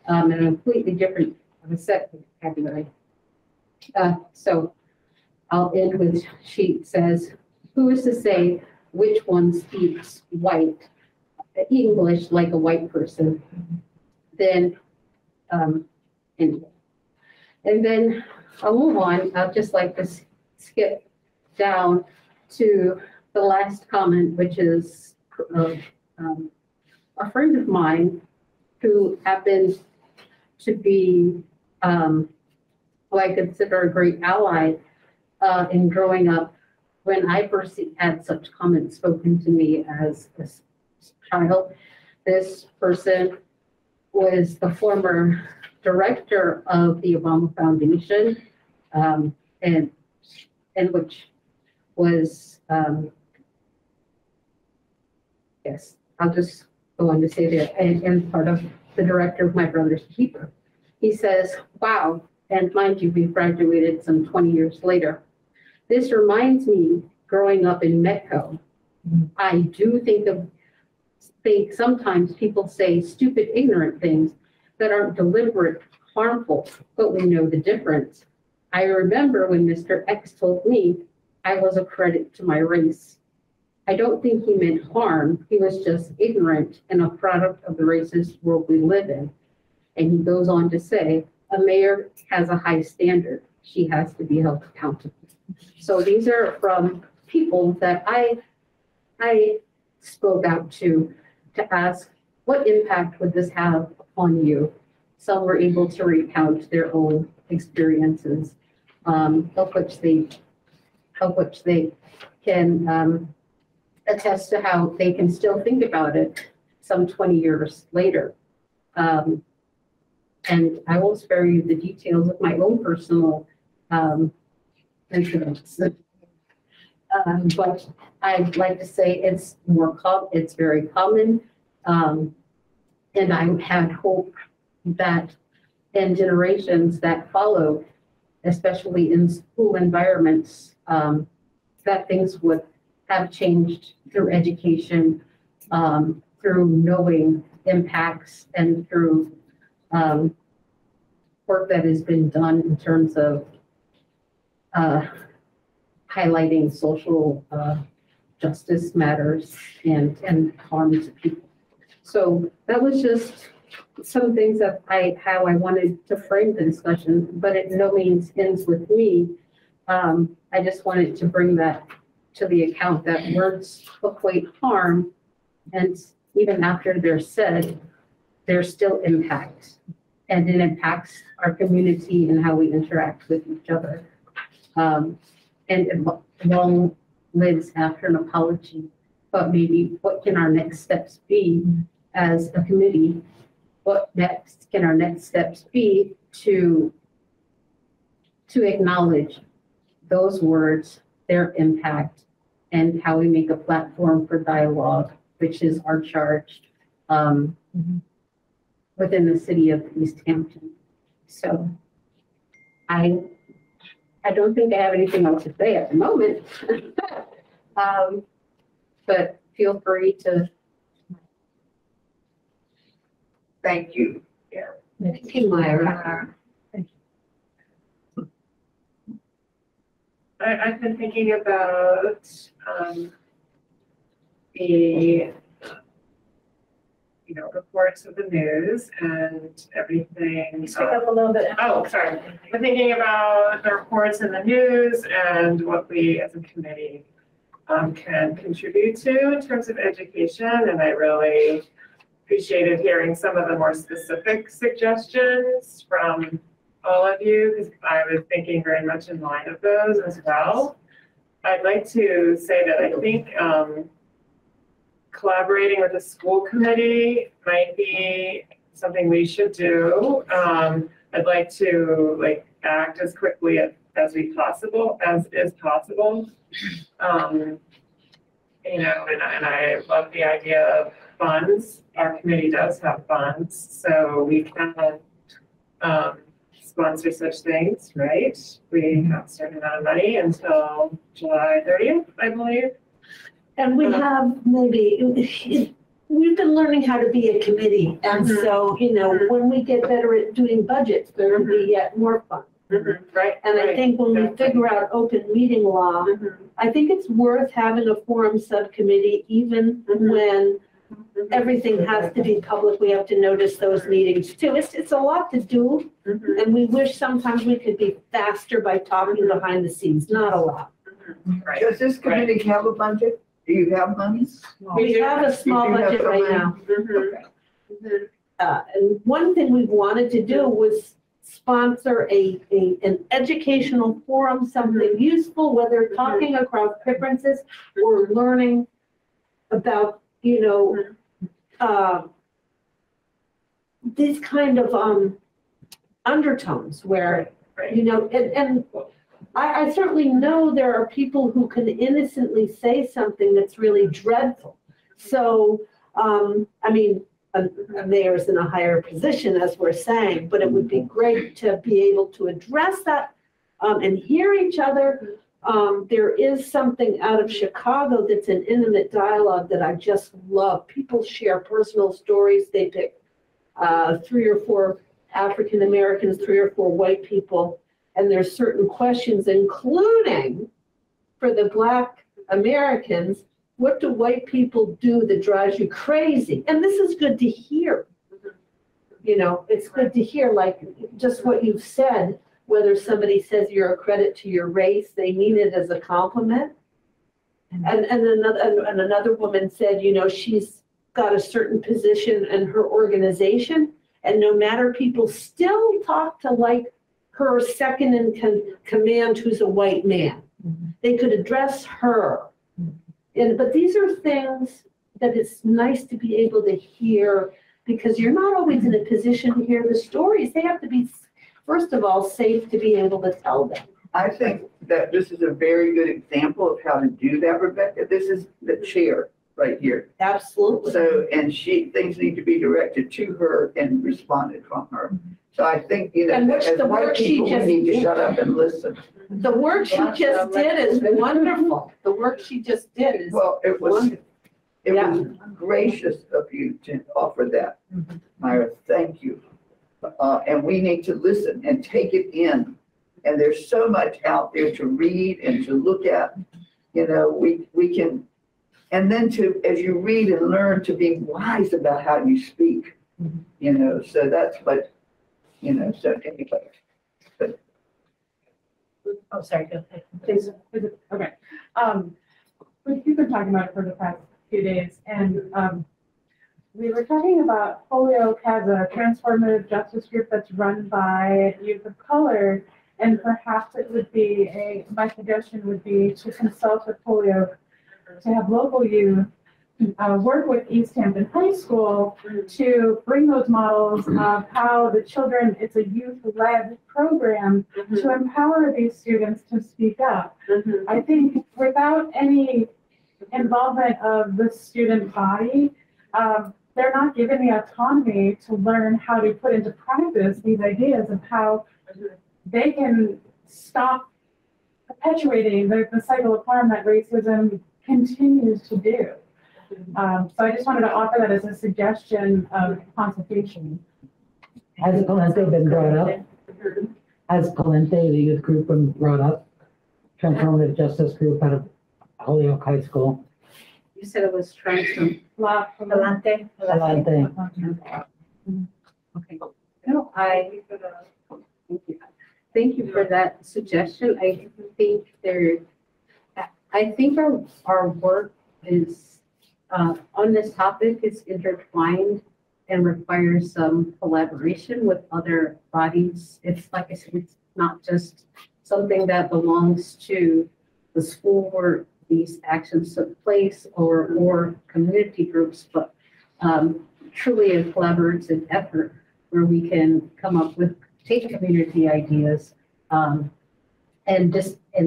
in a completely different set of vocabulary. So I'll end with, she says, who is to say which one speaks white, English like a white person? Then, anyway. And then I'll move on. I'd just like to skip down to the last comment, which is a friend of mine who happened to be who I consider a great ally in growing up. When I first had such comments spoken to me as a child, this person was the former director of the Obama Foundation, and which was, yes, I'll just go on to say that, and part of the director of my brother's keeper. He says, wow, and mind you, we graduated some 20 years later. This reminds me, growing up in Metco, I do think sometimes people say stupid, ignorant things that aren't deliberate, harmful, but we know the difference. I remember when Mr. X told me I was a credit to my race. I don't think he meant harm. He was just ignorant and a product of the racist world we live in. And he goes on to say, a mayor has a high standard. She has to be held accountable. So these are from people that I spoke out to ask, what impact would this have on you? Some were able to recount their own experiences, of which they can attest to how they can still think about it some 20 years later. And I won't spare you the details of my own personal incidents. But I'd like to say it's very common. And I had hope that in generations that follow, especially in school environments, that things would have changed through education, through knowing impacts, and through work that has been done in terms of highlighting social justice matters and harm to people. So that was just some things that how I wanted to frame the discussion, but it no means ends with me. I just wanted to bring that to the account that words equate harm, and even after they're said, there's still impact, and it impacts our community and how we interact with each other. And it long lives after an apology, but maybe what can our next steps be as a committee? What next can our next steps be to acknowledge those words, their impact, and how we make a platform for dialogue, which is our charge within the city of Easthampton. So I don't think I have anything else to say at the moment, but feel free to.
Thank you.
Thank you, Myra.
I've been thinking about the reports of the news and everything.
Speak up a little bit.
Oh, sorry. I'm thinking about the reports in the news and what we as a committee can contribute to in terms of education. And I really appreciated hearing some of the more specific suggestions from all of you, because I was thinking very much in line of those as well. I'd like to say that I think collaborating with the school committee might be something we should do. I'd like to act as quickly as is possible. And I love the idea of funds. Our committee does have funds, so we can sponsor such things, right? We have a certain amount of money until July 30th, I believe.
And we have we've been learning how to be a committee. And so, when we get better at doing budgets, there will be yet more fun.
Right.
And I think when we figure out open meeting law, I think it's worth having a forum subcommittee, even when everything has to be public. We have to notice those meetings too. It's a lot to do. And we wish sometimes we could be faster by talking behind the scenes, not a lot.
Right.
Does this committee have a budget? Do you have money?
We have a small
You do have
budget
some
right
money?
now. And one thing we wanted to do was sponsor an educational forum, something useful, whether talking across differences or learning about, these kind of undertones where, and I certainly know there are people who can innocently say something that's really dreadful. So, a mayor's in a higher position, as we're saying, but it would be great to be able to address that and hear each other. There is something out of Chicago that's an intimate dialogue that I just love. People share personal stories. They pick 3 or 4 African Americans, 3 or 4 white people, and there's certain questions, including for the Black Americans, what do white people do that drives you crazy? And this is good to hear. It's good to hear, like just what you've said, whether somebody says you're a credit to your race, they mean it as a compliment. And another woman said, she's got a certain position in her organization, and no matter, people still talk to her second in command, who's a white man. They could address her. But these are things that it's nice to be able to hear, because you're not always in a position to hear the stories. They have to be, first of all, safe to be able to tell them.
I think that this is a very good example of how to do that, Rebecca. This is the chair right here.
Absolutely.
So, and things need to be directed to her and responded from her. So I think, as white people, we need to shut up and listen.
The work she just did is wonderful. The work she just did is
Well, it was
wonderful.
was gracious of you to offer that, Myra. Thank you. And we need to listen and take it in. And there's so much out there to read and to look at. We can, and then as you read and learn, to be wise about how you speak. So that's what, so anyway.
Oh, sorry, go ahead.
Is it, okay. We've been talking about it for the past few days, and we were talking about Holyoke as a transformative justice group that's run by youth of color, and perhaps it would be my suggestion would be to consult with Holyoke, to have local youth work with Easthampton High School to bring those models of how the children, it's a youth-led program to empower these students to speak up. I think without any involvement of the student body, they're not given the autonomy to learn how to put into practice these ideas of how they can stop perpetuating the cycle of harm that racism continues to do. So I just wanted to offer that as a suggestion of consultation.
Has Palente been brought up? Has Palente, the youth group, been brought up? transformative justice group out of Holyoke High School.
You said it was Transform.
Adelante.
Adelante.
Okay. No, thank you for that suggestion. I think our work is, on this topic is intertwined and requires some collaboration with other bodies. It's like I said, it's not just something that belongs to the school where these actions took place or community groups, but truly a collaborative effort where we can come up with, take community ideas and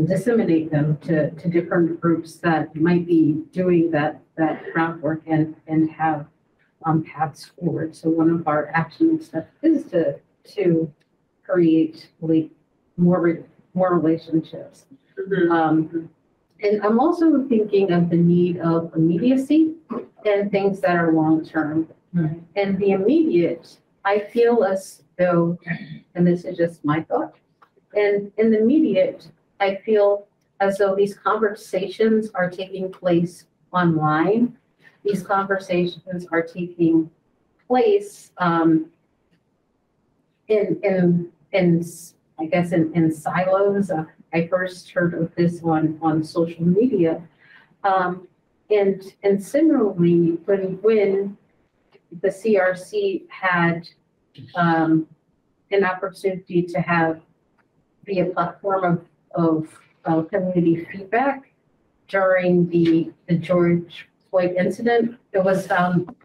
disseminate them to different groups that might be doing that groundwork and have paths forward. So one of our action steps is to create more relationships. And I'm also thinking of the need of immediacy and things that are long-term. And the immediate, I feel as though, and this is just my thought, and in the immediate, I feel as though these conversations are taking place online. These conversations are taking place I guess in silos. I first heard of this on social media. And similarly, when the CRC had an opportunity to be a platform of community feedback during the George Floyd incident, it was found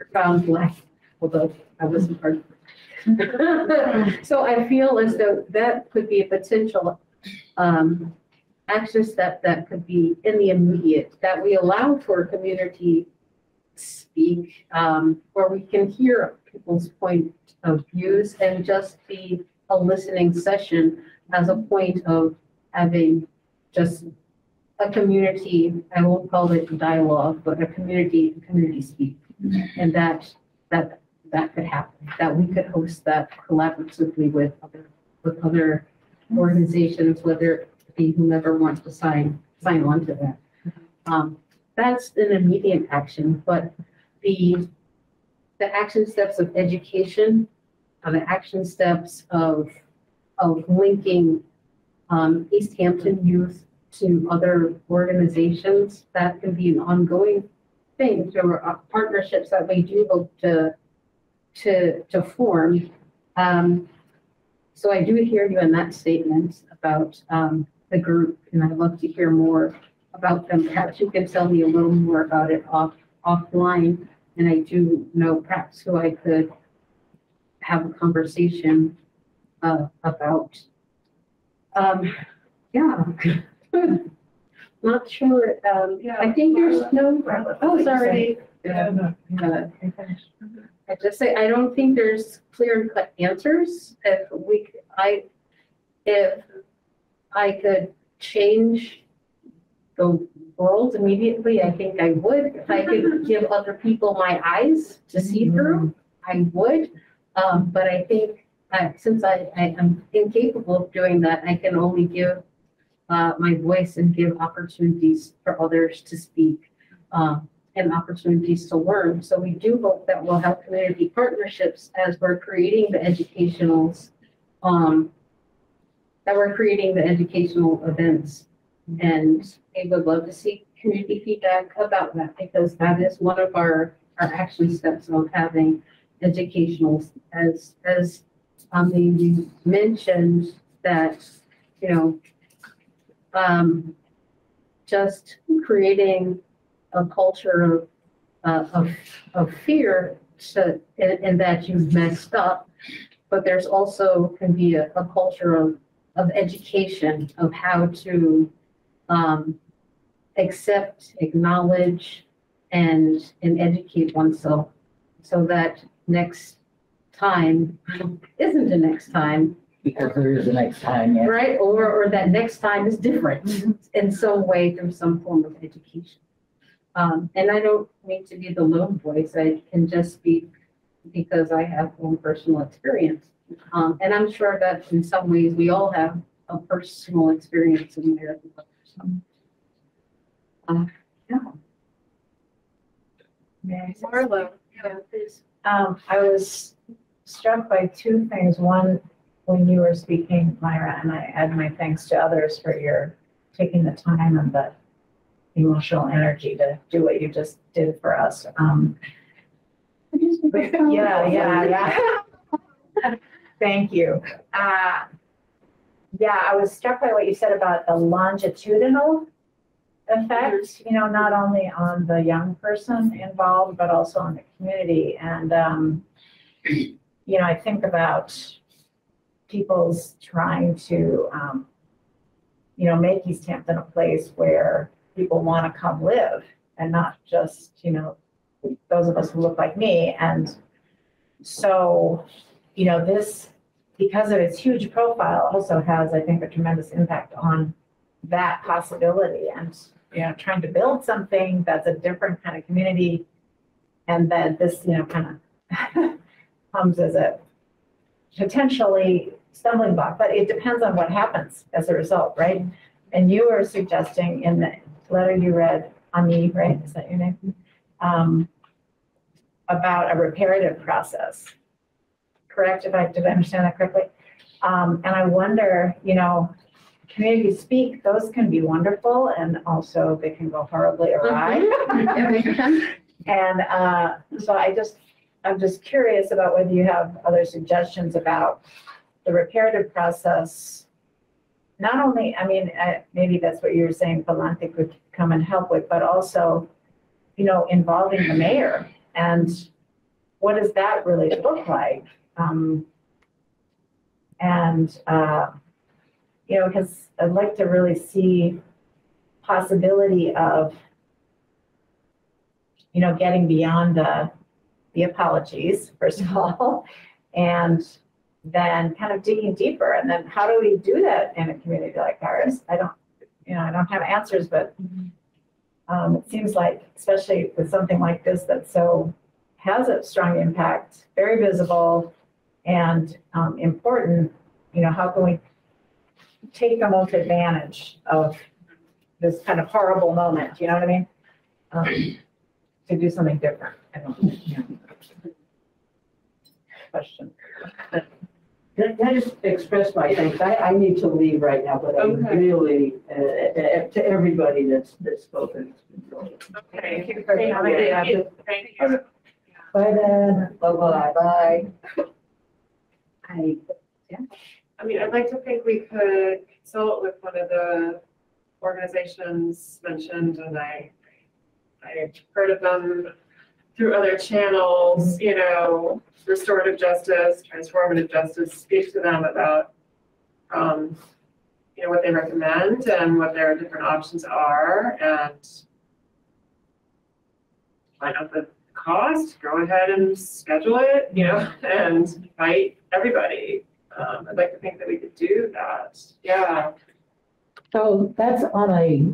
black, although I wasn't part of it. So I feel as though that could be a potential action step that could be in the immediate, that we allow for community speak, where we can hear people's point of views and just be a listening session as a point of having just a community, I won't call it dialogue, but a community speak. And that could happen, that we could host that collaboratively with other organizations, whether it be whomever wants to sign on to that. That's an immediate action, but the action steps of education, the action steps of linking Easthampton youth to other organizations, that can be an ongoing thing through partnerships that we do hope to form. So I do hear you in that statement about the group, and I'd love to hear more about them. Perhaps you can tell me a little more about it offline, and I do know perhaps who I could have a conversation about. Yeah. Not sure. I think there's no. Oh, sorry. I just say I don't think there's clear and cut answers. If I could change the world immediately, I think I would. If I could give other people my eyes to see through, I would. But I think since I am incapable of doing that, I can only give my voice and give opportunities for others to speak and opportunities to learn. So we do hope that we'll have community partnerships as we're creating the educationals, events. And I would love to see community feedback about that, because that is one of our action steps of having educationals, as you mentioned that, just creating a culture of fear and that you've messed up, but there's also can be a culture of education of how to accept, acknowledge, and educate oneself, so that next time isn't the next time.
Because there is a next time, yeah.
Right, or that next time is different in some way through some form of education. And I don't mean to be the lone voice. I can just speak because I have one personal experience. And I'm sure that in some ways we all have a personal experience in there with others.
Yeah. May I say
Marlo, yeah, please.
I was struck by two things. One, when you were speaking, Myra, and I add my thanks to others for your taking the time and the emotional energy to do what you just did for us. Yeah. Thank you. Yeah, I was struck by what you said about the longitudinal effect, not only on the young person involved, but also on the community. And, I think about people's trying to, make Easthampton a place where people want to come live and not just, those of us who look like me. And so, this, because of its huge profile, also has, I think, a tremendous impact on that possibility. And, trying to build something that's a different kind of community, and that this, kind of comes as a potentially stumbling block, but it depends on what happens as a result, right? And you were suggesting in the letter you read, Ami, right? Is that your name? About a reparative process. Correct? Did I understand that correctly? And I wonder, communities speak, those can be wonderful, and also they can go horribly awry. And so I'm just curious about whether you have other suggestions about the reparative process. Not only, maybe that's what you were saying, Valente could come and help with, but also, involving the mayor. And what does that really look like? Because I'd like to really see possibility of, getting beyond the apologies, first of all, and then kind of digging deeper. And then how do we do that in a community like ours? I don't have answers, but it seems like, especially with something like this that has a strong impact, very visible and important, how can we take the most advantage of this kind of horrible moment, you know what I mean? To do something different. I don't know. Question.
Can I just express my thanks? I need to leave right now, but I really, to everybody that's spoken.
Okay.
Thank you for coming.
Thank you.
Bye then.
Bye.
I'd like to think we could consult with one of the organizations mentioned, and I've heard of them through other channels, restorative justice, transformative justice, speak to them about, what they recommend and what their different options are, and find out the cost, go ahead and schedule it, and invite everybody. I'd like to think that we could do that. Yeah.
So that's on a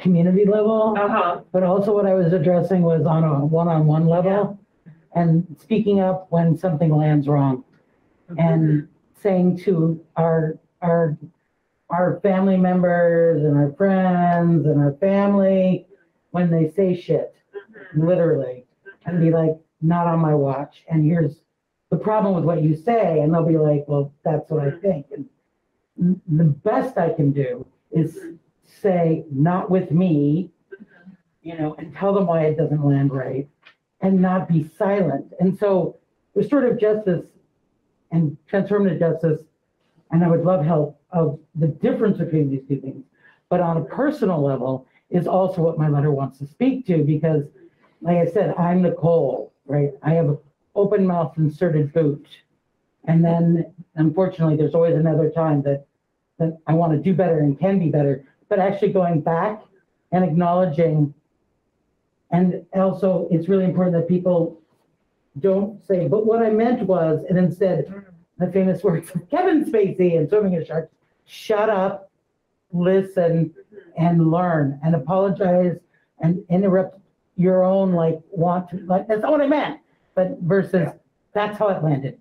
community level, but also what I was addressing was on a one-on-one level, and speaking up when something lands wrong, and saying to our family members and our friends and our family when they say shit, literally, and be like, not on my watch, and here's the problem with what you say, and they'll be like, well, that's what I think. And the best I can do is say, not with me, and tell them why it doesn't land right, and not be silent. And so restorative justice and transformative justice, and I would love help of the difference between these two things, but on a personal level is also what my letter wants to speak to, because like I said, I'm the coal, right? I have an open mouth inserted boot. And then unfortunately, there's always another time that I want to do better and can be better, but actually going back and acknowledging. And also it's really important that people don't say, but what I meant was, and instead the famous words of Kevin Spacey and Swimming with Sharks, shut up, listen, and learn, and apologize, and interrupt your own that's not what I meant, but versus that's how it landed.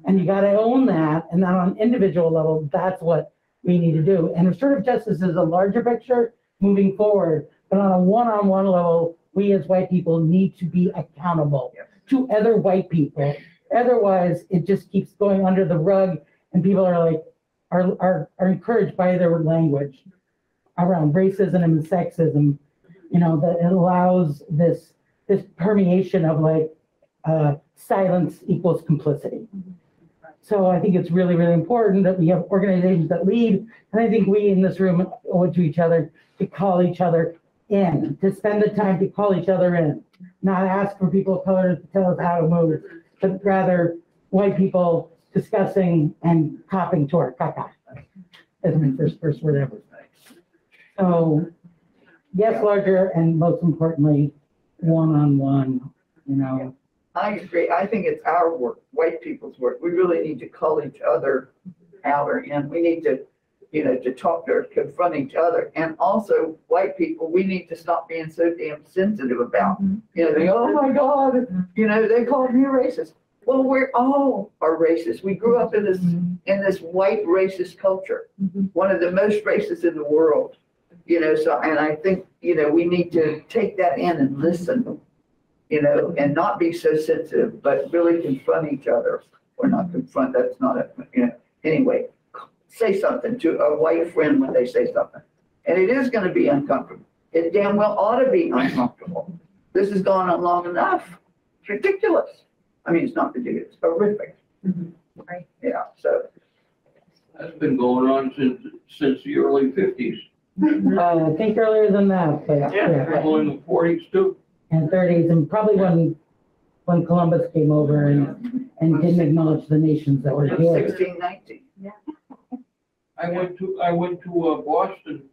And you got to own that. And then on an individual level, that's what we need to do. And restorative justice is a larger picture moving forward, but on a one-on-one level, we as white people need to be accountable to other white people. Otherwise, it just keeps going under the rug and people are like, are encouraged by their language around racism and sexism, you know, that it allows this permeation of like, silence equals complicity. So I think it's really, really important that we have organizations that lead. And I think we in this room owe it to each other to call each other in, to spend the time to call each other in, not ask for people of color to tell us how to move, but rather white people discussing and copping to our caca. That's my first word ever. So yes, larger, and most importantly, one-on-one, you know.
I agree. I think it's our work, white people's work. We really need to call each other out or in. We need to, you know, to talk to, confront each other. And also, white people, we need to stop being so damn sensitive about, you know, they go, oh my God, you know, they called me a racist. Well, we're all are racist. We grew up in this white racist culture, one of the most racist in the world, you know. So, and I think, you know, we need to take that in and listen, you know, and not be so sensitive, but really confront each other, or not confront. That's not a, you know. Anyway, say something to a white friend when they say something, and it is going to be uncomfortable. It damn well ought to be uncomfortable. This has gone on long enough. It's ridiculous. I mean, it's not ridiculous, it's horrific.
Right.
Yeah, so.
That's been going on since the early 50s.
I think earlier than that, but yeah.
Well, in the 40s too.
And 30s, and probably when Columbus came over and didn't acknowledge the nations that were here.
1619.
Yeah.
I went to Boston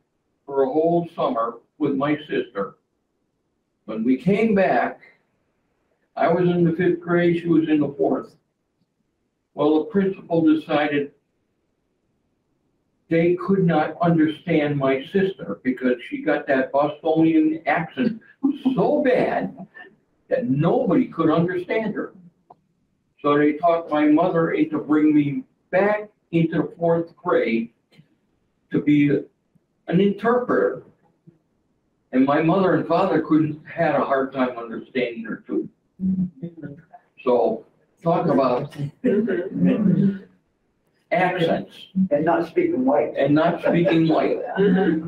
for a whole summer with my sister. When we came back, I was in the 5th grade, she was in the 4th. Well, the principal decided they could not understand my sister because she got that Bostonian accent so bad that nobody could understand her. So they talked my mother into bringing me back into the 4th grade to be an interpreter. And my mother and father had a hard time understanding her too. So talk about accents.
And not speaking white.
And not speaking white.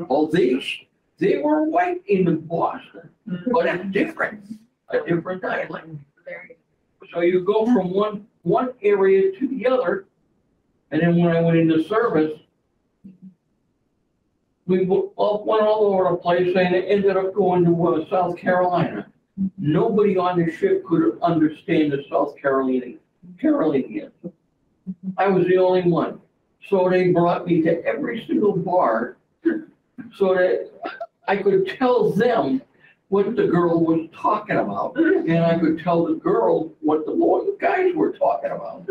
Well, they were white in Boston, but it's different, a different dialect. So you go from one area to the other, and then when I went into service, we went all over the place and ended up going to South Carolina. Nobody on the ship could understand the South Carolinian. I was the only one. So they brought me to every single bar so that I could tell them what the girl was talking about. And I could tell the girl what the guys were talking about.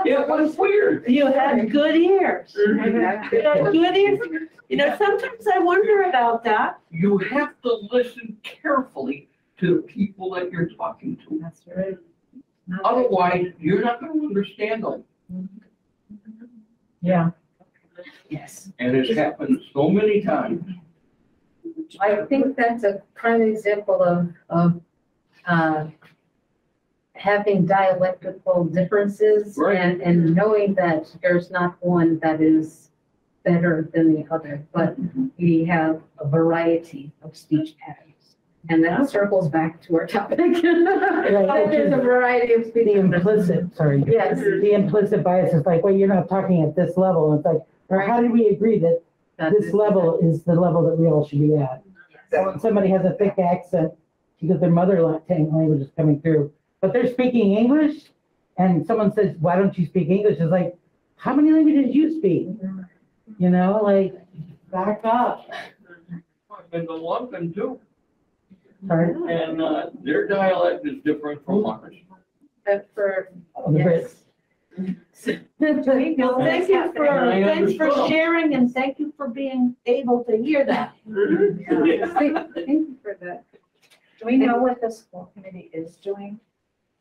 It was weird.
You had good ears. You had good ears. You know, sometimes I wonder about that.
You have to listen carefully to the people that you're talking to.
That's right.
Otherwise, you're not going to understand them.
Yeah.
Yes.
And it's happened so many times.
I think that's a prime example of having dialectical differences
Right.
and knowing that there's not one that is better than the other, but we have a variety of speech patterns. And that circles back to our topic. There's a variety of speech
The
patterns.
implicit, sorry.
Yes.
The implicit bias is like, well, you're not talking at this level. It's like, or how did we agree that this level is the level that we all should be at? So when somebody has a thick accent because their mother tongue language is coming through, but they're speaking English, and someone says, why don't you speak English? It's like, how many languages do you speak? You know, like, back up.
I've been to London too,
Sorry.
and their dialect is different from ours.
But for,
Oh, the Brits.
Well, thanks for sharing, and thank you for being able to hear that.
Thank you for that. Do we know what the school committee is doing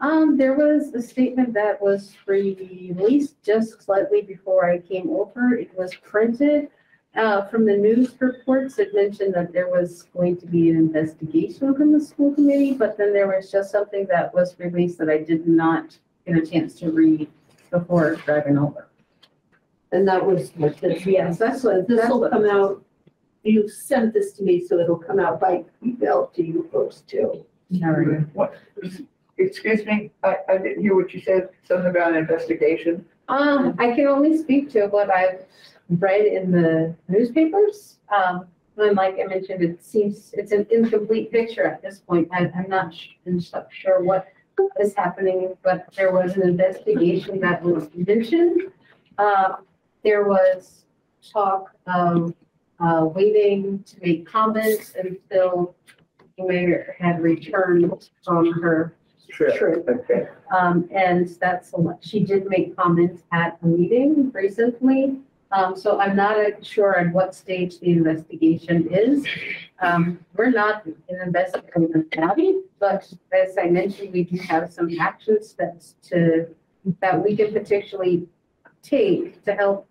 There was a statement that was released just slightly before I came over. It was printed. From the news reports, it mentioned that there was going to be an investigation from the school committee, but then there was just something that was released that I did not get a chance to read before driving over.
And that was what this,
Yes,
that's what, this will
what-
come out. You sent this to me, so it'll come out by email to you folks too.
What, excuse me, I didn't hear what you said, something about an investigation.
I can only speak to what I've read in the newspapers. And like I mentioned, it's an incomplete picture at this point. I'm not sure what is happening, but there was an investigation that was mentioned. There was talk of waiting to make comments until the mayor had returned from her trip.
Okay.
And that's she did make comments at a meeting recently. So I'm not sure at what stage the investigation is. We're not an investigative body, but as I mentioned, we do have some action steps that we can potentially take to help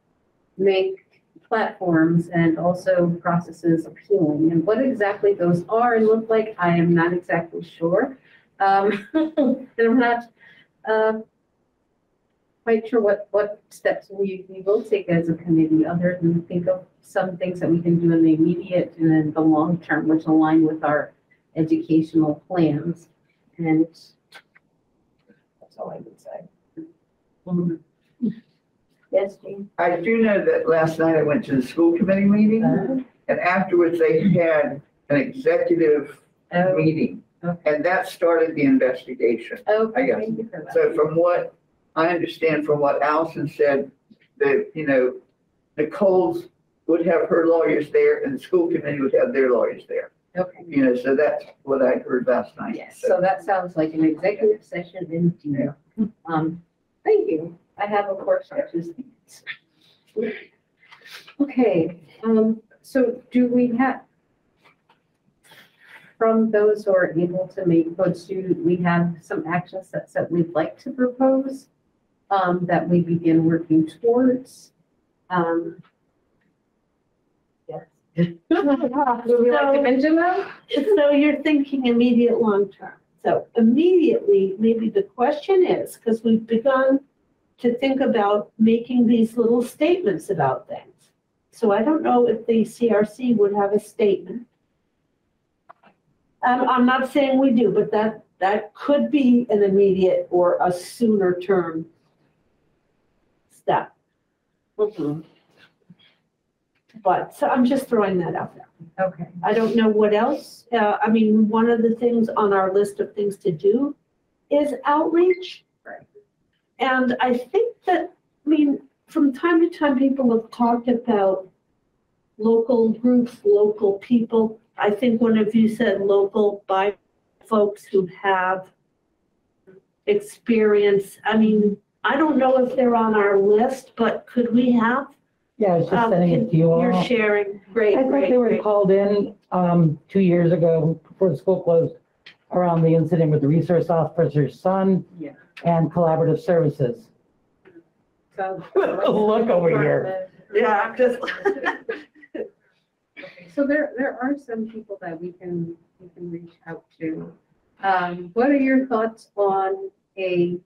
make platforms and also processes appealing. And what exactly those are and look like, I am not exactly sure. And I'm not quite sure what steps we will take as a committee, other than think of some things that we can do in the immediate and then the long term, which align with our educational plans. And that's all I would say. Yes, Jean?
I do know that last night I went to the school committee meeting, and afterwards they had an executive meeting, and that started the investigation.
Okay,
I guess.
thank you for that.
So from what I understand, from what Allison said, that, Nicole's would have her lawyers there and the school committee would have their lawyers there.
Okay.
So that's what I heard last night.
Yes, so that sounds like an executive session indeed. Thank you. I have, of course, just okay. So do we have, from those who are able to make good student, we have some action steps that we'd like to propose, that we begin working towards. Yes. Would we like to mention them?
So you're thinking immediate long term. So immediately, maybe the question is, because we've begun to think about making these little statements about things. So I don't know if the CRC would have a statement. I'm not saying we do, but that could be an immediate or a sooner term step. But so I'm just throwing that out there.
Okay.
I don't know what else. I mean, one of the things on our list of things to do is outreach.
Right.
And I think that, from time to time, people have talked about local groups, local people. I think one of you said local by folks who have experience. I don't know if they're on our list, but could we have?
Yeah, I was just sending it to you all.
You're sharing. Great,
I thought
great,
they were
great.
called in 2 years ago before the school closed around the incident with the resource officer's son
Yeah.
and collaborative services.
So.
Look over here.
Yeah, I'm just.
So there are some people that we can reach out to. What are your thoughts on a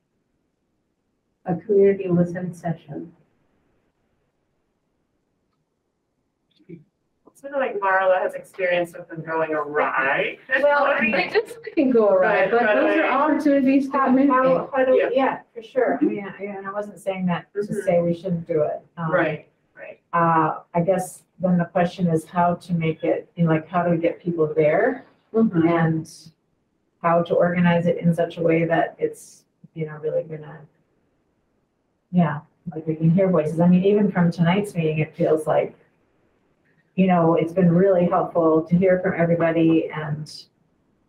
community listen session?
Sort of like Marla has experience with them going awry.
Well, this can go awry, but those are opportunities to communicate.
How do we,
Yeah.
yeah, for sure. I mean, I wasn't saying that to say we shouldn't do it.
Right.
I guess then the question is how to make it, how do we get people there?
Mhm.
And how to organize it in such a way that it's, really gonna, like we can hear voices. Even from tonight's meeting, it feels like, it's been really helpful to hear from everybody and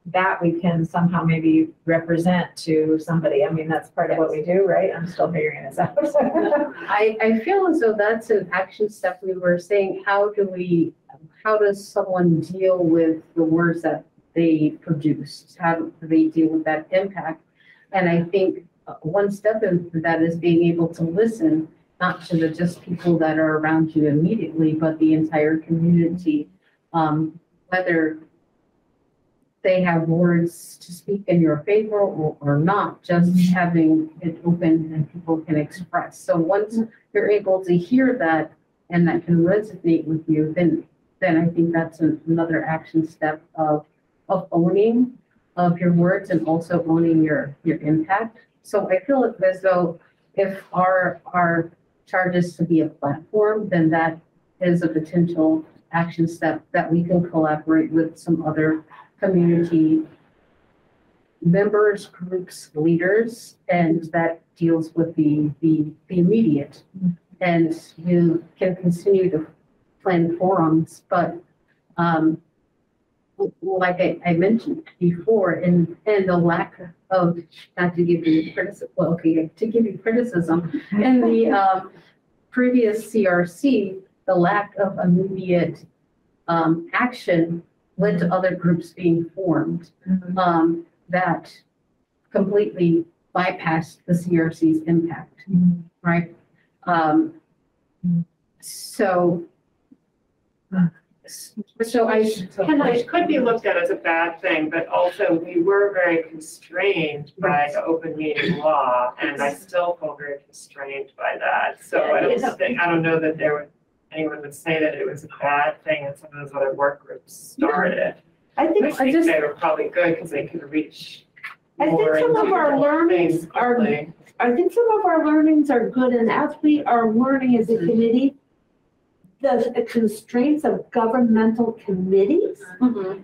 that we can somehow maybe represent to somebody. That's part of what we do, right? I'm still figuring this out.
I feel as though that's an action step. We were saying, how does someone deal with the words that they produce? How do they deal with that impact? And I think one step into that is being able to listen, not to the just people that are around you immediately, but the entire community, whether they have words to speak in your favor or not, just having it open and people can express. So once you're able to hear that and that can resonate with you, then I think that's another action step of owning of your words and also owning your impact. So I feel as though if our charge is to be a platform, then that is a potential action step that we can collaborate with some other community members, groups, leaders, and that deals with the immediate. And we can continue to plan forums, but like I mentioned before, and the lack of, not to give you criticism, well, okay, to give you criticism, in the previous CRC, the lack of immediate action led to other groups being formed that completely bypassed the CRC's impact, right? So
Which could be looked at as a bad thing, but also we were very constrained by the open meeting law, and I still feel very constrained by that. So I don't know that anyone would say that it was a bad thing that some of those other work groups started.
I think
they were probably good because they could reach more.
I think some of our learnings are good, and as we are learning as a committee, the constraints of governmental committees,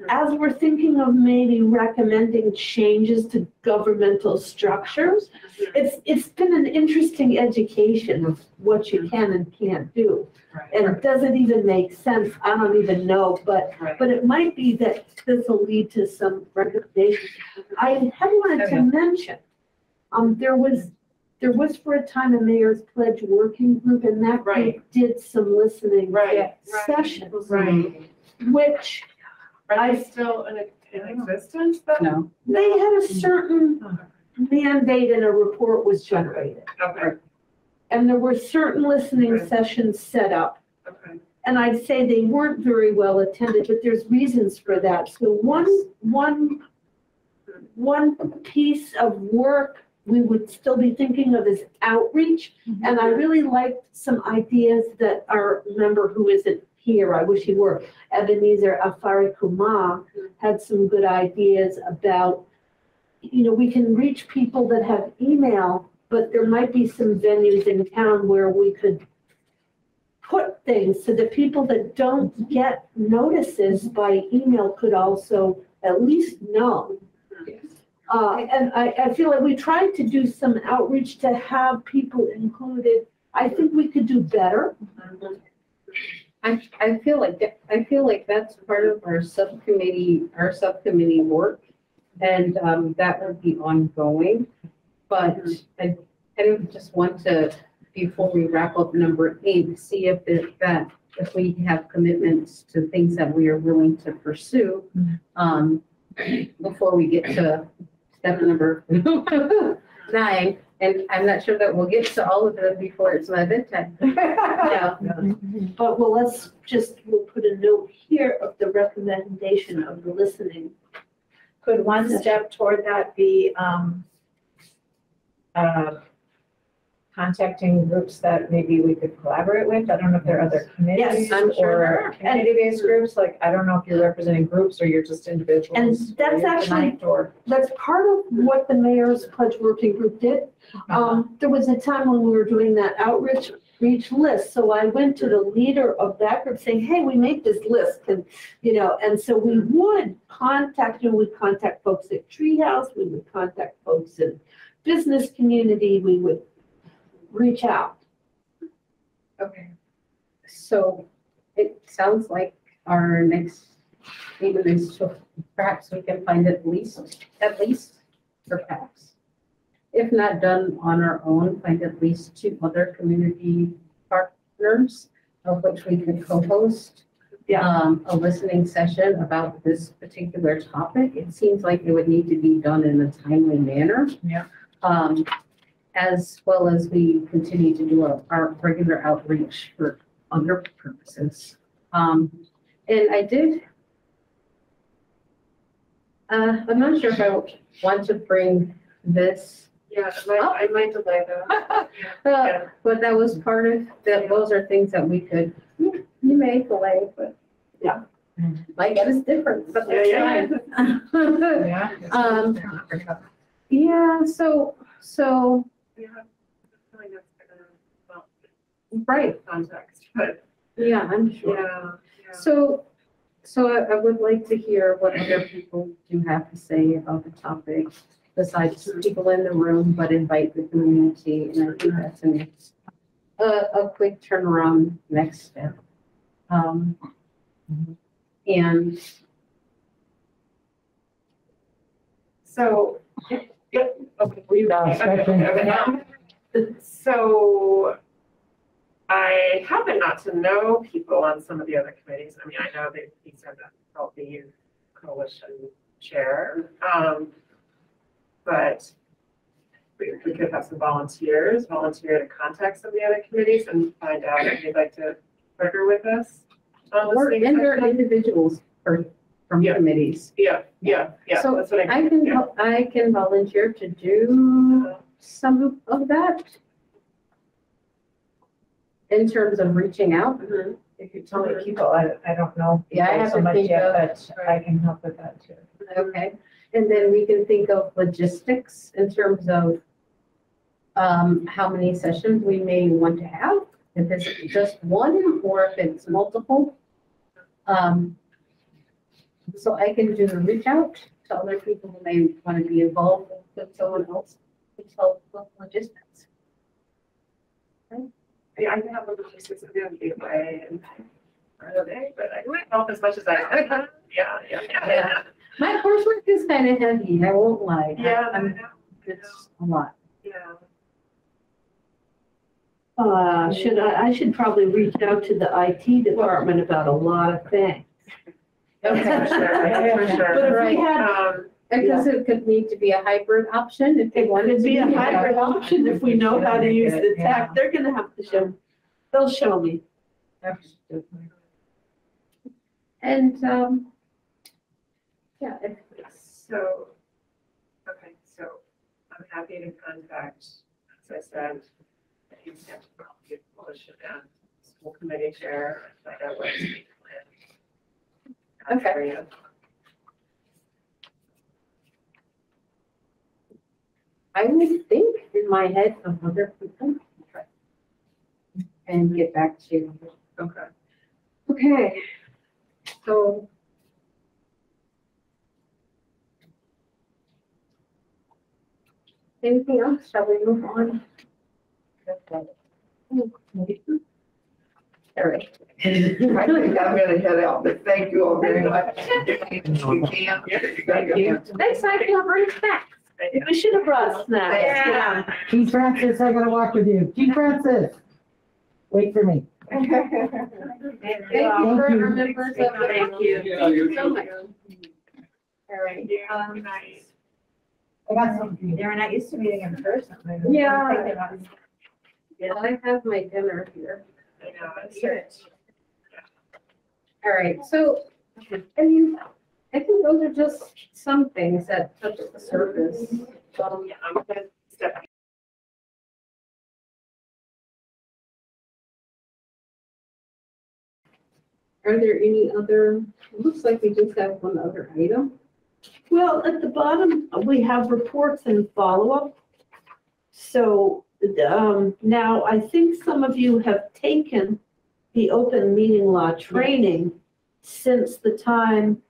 as we're thinking of maybe recommending changes to governmental structures, it's been an interesting education of what you can and can't do. And does it even make sense? I don't even know, but it might be that this will lead to some recommendations. I had wanted to mention, there was for a time a mayor's pledge working group, and that group did some listening sessions, which
are they still in existence?
No.
They had a certain mandate and a report was generated.
Okay.
And there were certain listening sessions set up.
Okay.
And I'd say they weren't very well attended, but there's reasons for that. So one piece of work we would still be thinking of is outreach. And I really liked some ideas that our member who isn't here, I wish he were, Ebenezer Afari Kuma, had some good ideas about, we can reach people that have email, but there might be some venues in town where we could put things so that people that don't get notices by email could also at least know. And I feel like we tried to do some outreach to have people included. I think we could do better.
I feel like that's part of our subcommittee work, and that would be ongoing. But I just want to, before we wrap up number 8, see if we have commitments to things that we are willing to pursue before we get to step number 9. And I'm not sure that we'll get to all of them before it's my bedtime. Yeah.
But we'll put a note here of the recommendation of the listening.
Could one step toward that be contacting groups that maybe we could collaborate with? I don't know if there are other committees
Yes, I'm sure there
or
are.
community-based groups. Like, I don't know if you're representing groups or you're just individuals.
And that's actually, that's part of what the mayor's pledge working group did. There was a time when we were doing that outreach list. So I went to the leader of that group saying, hey, we make this list. And so we would contact folks at Treehouse, we would contact folks in business community, we would reach out.
Okay. So it sounds like our next meeting is to perhaps we can find at least perhaps, if not done on our own, find at least 2 other community partners of which we can co-host a listening session about this particular topic. It seems like it would need to be done in a timely manner.
Yeah.
as well as we continue to do our regular outreach for other purposes. And I did, I'm not sure if I want to bring this,
Yeah, I might delay that.
but that was part of, those are things that we could, you may delay, but yeah. Like, it is different, but that's fine.
Yeah.
Yeah, so,
Yeah, I feel like that's gonna, well,
right,
context, but
yeah, I'm sure.
yeah.
So I would like to hear what other people do have to say about the topic, besides people in the room, but invite the community, and I think that's a quick turnaround next step. And
So, yep, okay. So I happen not to know people on some of the other committees. I mean, I know that he said that I'll be Youth Coalition Chair. But we could have some volunteer to contact some of the other committees and find out if they'd like to partner with us.
or individuals from
Yeah.
committees.
Yeah.
So
That's what
I
mean. Yeah.
can volunteer to do some of that in terms of reaching out.
If you tell me people, I don't know.
Yeah, I have
so
to
much
think
yet,
of-
but I can help with that too.
Okay, and then we can think of logistics in terms of how many sessions we may want to have, if it's just one or if it's multiple. So I can do the reach out to other people who may want to be involved with someone else to help with logistics.
Yeah, I can have a logistics of the gateway and Friday, but I might help as much as I can. Yeah.
My coursework is kind of heavy, I won't lie.
Yeah, I
I'm-
know.
It's a lot.
Yeah.
I should probably reach out to the IT department about a lot of things.
Okay.
For sure.
But if we had,
Because it could need to be a hybrid option if they
it
wanted
could
to
be a
be
hybrid option if we know how to use the tech. They're gonna have to show, they'll show me.
And, yeah,
So, okay, so I'm happy to contact, as I said, the Easthampton Youth Coalition and school committee chair, find out what's the plan.
Okay. I would think in my head of other people. And get back to you.
Okay.
Okay, so. Anything else? Shall we move on? All right.
I think I'm gonna head out, but thank you all very much. We can.
Next time, you'll bring snacks.
We should have brought snacks.
Yeah.
G. Francis, I gotta walk with you. G. Francis, wait for me.
Thank you for our members of the.
Thank you.
Yeah, you
So
too.
much. All right.
Good night.
I got something. They were not used to meeting in person.
Yeah. Yeah, I have my dinner here.
I know, it's
Sure. All right, so, I mean, I think those are just some things that touch the surface.
Yeah, I'm gonna step.
Are there any other, it looks like we just have one other item.
Well, at the bottom, we have reports and follow-up. So, now I think some of you have taken the open meeting law training since the time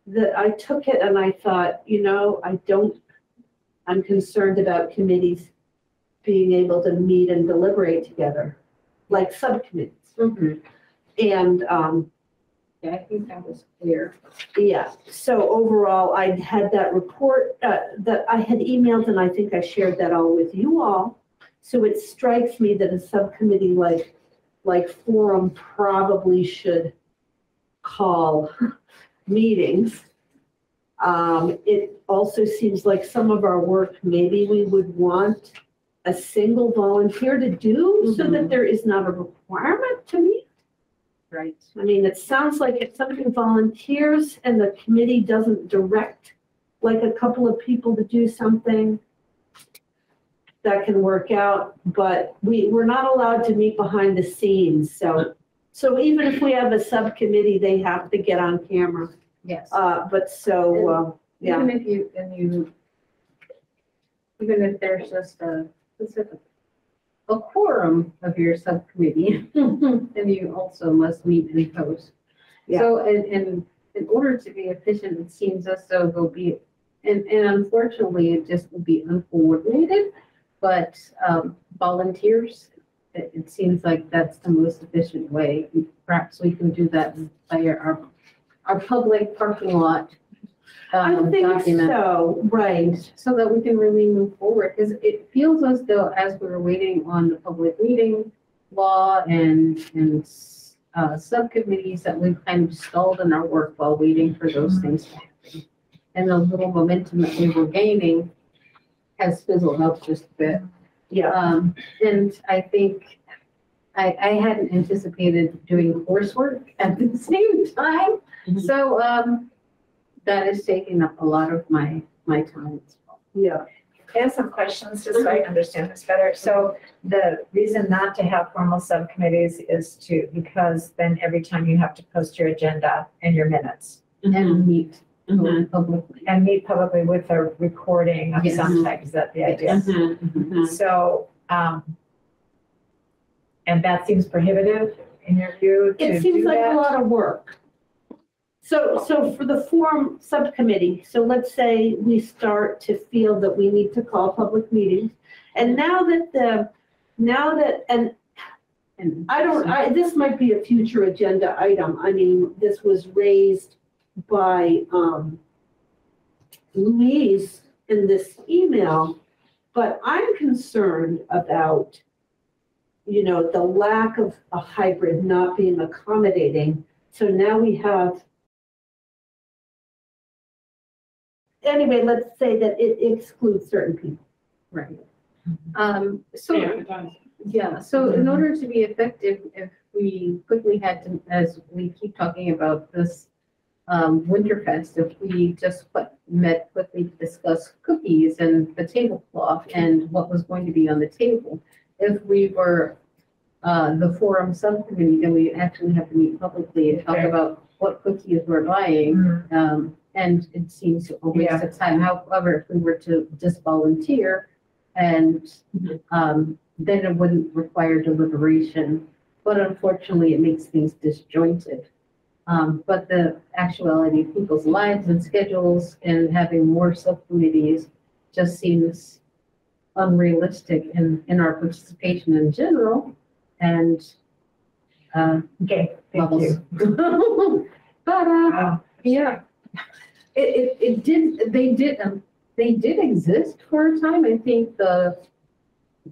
that I took it, and I thought, I'm concerned about committees being able to meet and deliberate together, like subcommittees. And,
Yeah, I think that was clear.
yeah, so overall, I had that report that I had emailed, and I think I shared that all with you all. So it strikes me that a subcommittee like Forum probably should call meetings
It also seems like some of our work, maybe we would want a single volunteer to do so that there is not a requirement to meet.
Right.
I mean, it sounds like if somebody volunteers and the committee doesn't direct like a couple of people to do something, that can work out, but we're not allowed to meet behind the scenes. So even if we have a subcommittee, they have to get on camera.
Yes.
But so, yeah.
Even if there's just a quorum of your subcommittee, then you also must meet and post.
Yeah.
So, and in order to be efficient, it seems as though there'll be, and unfortunately, it just will be uncoordinated, but volunteers, it seems like that's the most efficient way. Perhaps we can do that by our public parking lot
I think
document.
so, right.
So that we can really move forward, because it feels as though as we're waiting on the public meeting law and subcommittees, that we've kind of stalled in our work while waiting for those things to happen. And the little momentum that we were gaining has fizzled out just a bit.
Yeah.
And I think I hadn't anticipated doing coursework at the same time. So that is taking up a lot of my time as well.
Yeah.
I have some questions just so I understand this better. So the reason not to have formal subcommittees is because then every time you have to post your agenda and your minutes
And meet publicly.
and meet publicly with a recording of
Yes.
some type. Is that the idea? So, and that seems prohibitive in your view to
It seems
do
like a
that?
lot of work. So for the forum subcommittee, so let's say we start to feel that we need to call public meetings. And this might be a future agenda item. I mean, this was raised by Louise in this email, but I'm concerned about, the lack of a hybrid not being accommodating. So now we have, anyway, let's say that it excludes certain people.
Right. So in order to be effective, if we quickly had to, as we keep talking about this Winterfest, if we just met quickly to discuss cookies and the tablecloth and what was going to be on the table, if we were the forum subcommittee, then we actually have to meet publicly and talk about what cookies we're buying. And it seems a waste of time. However, if we were to just volunteer and then it wouldn't require deliberation. But unfortunately, it makes things disjointed. But the actuality of people's lives and schedules and having more subcommittees just seems unrealistic in our participation in general and
Okay, thank
levels.
you.
But yeah, they did exist for a time. I think the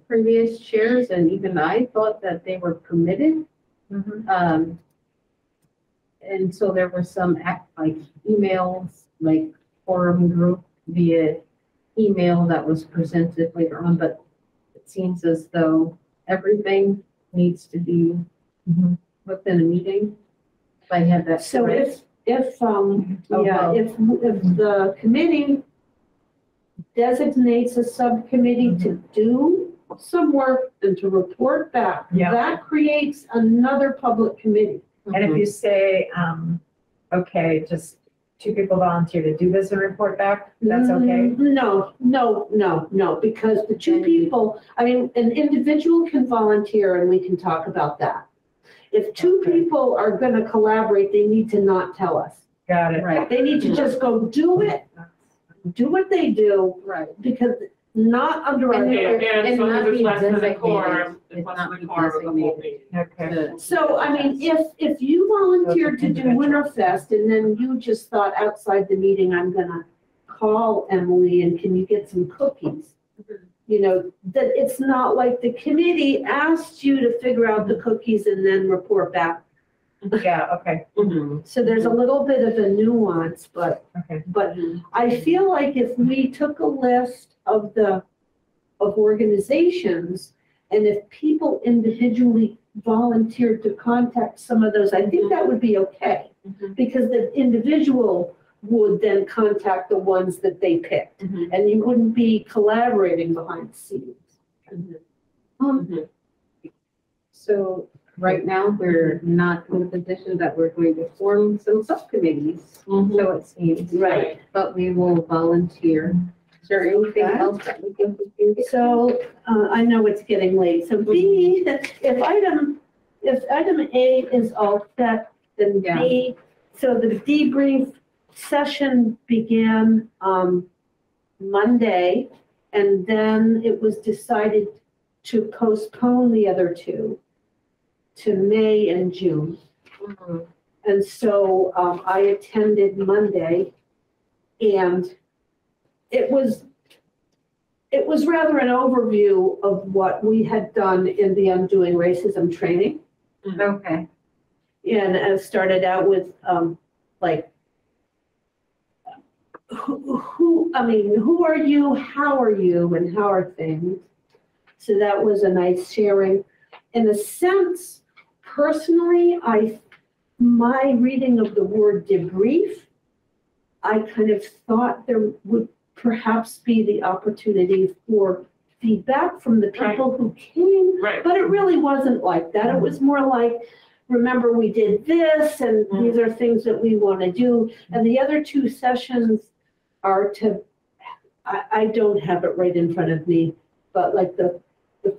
previous chairs and even I thought that they were permitted. And so there were some like emails, like forum group via email that was presented later on, but it seems as though everything needs to be within a meeting. If I have that
So
correct.
if the committee designates a subcommittee to do some work and to report back, that creates another public committee.
And if you say, okay, just 2 people volunteer to do this and report back, that's okay?
No, because the 2 people, I mean, an individual can volunteer and we can talk about that. If 2 people are gonna collaborate, they need to not tell us.
Got it.
Right.
They need to just go do it, do what they do,
Right.
because not under our.
And
As long as
not
it's
be
less than a
designated.
quorum,
It's
it's less
not
than
be
a quorum of the whole
designated.
meeting.
Okay.
So, I mean, if you volunteered to do Winterfest and then you just thought outside the meeting, I'm gonna call Emily and can you get some cookies? That it's not like the committee asked you to figure out the cookies and then report back.
Yeah, okay,
So there's a little bit of a nuance, but
okay.
I feel like if we took a list of organizations, and if people individually volunteered to contact some of those, I think that would be okay. Because the individual would then contact the ones that they picked, and you wouldn't be collaborating behind the scenes.
So right now, we're not in a position that we're going to form some subcommittees, so it seems.
Right.
But we will volunteer. Is there anything else that we can do?
So, I know it's getting late, so B, if item A is all set, then B, so the debrief session began, Monday, and then it was decided to postpone the other two to May and June. And so, I attended Monday, and it was rather an overview of what we had done in the Undoing Racism training.
Okay.
And it started out with, like, who are you, how are you, and how are things? So that was a nice sharing. In a sense, personally, my reading of the word debrief, I kind of thought there would perhaps be the opportunity for feedback from the people who came, but it really wasn't like that. It was more like, remember we did this, and these are things that we want to do. And the other two sessions are I don't have it right in front of me, but like the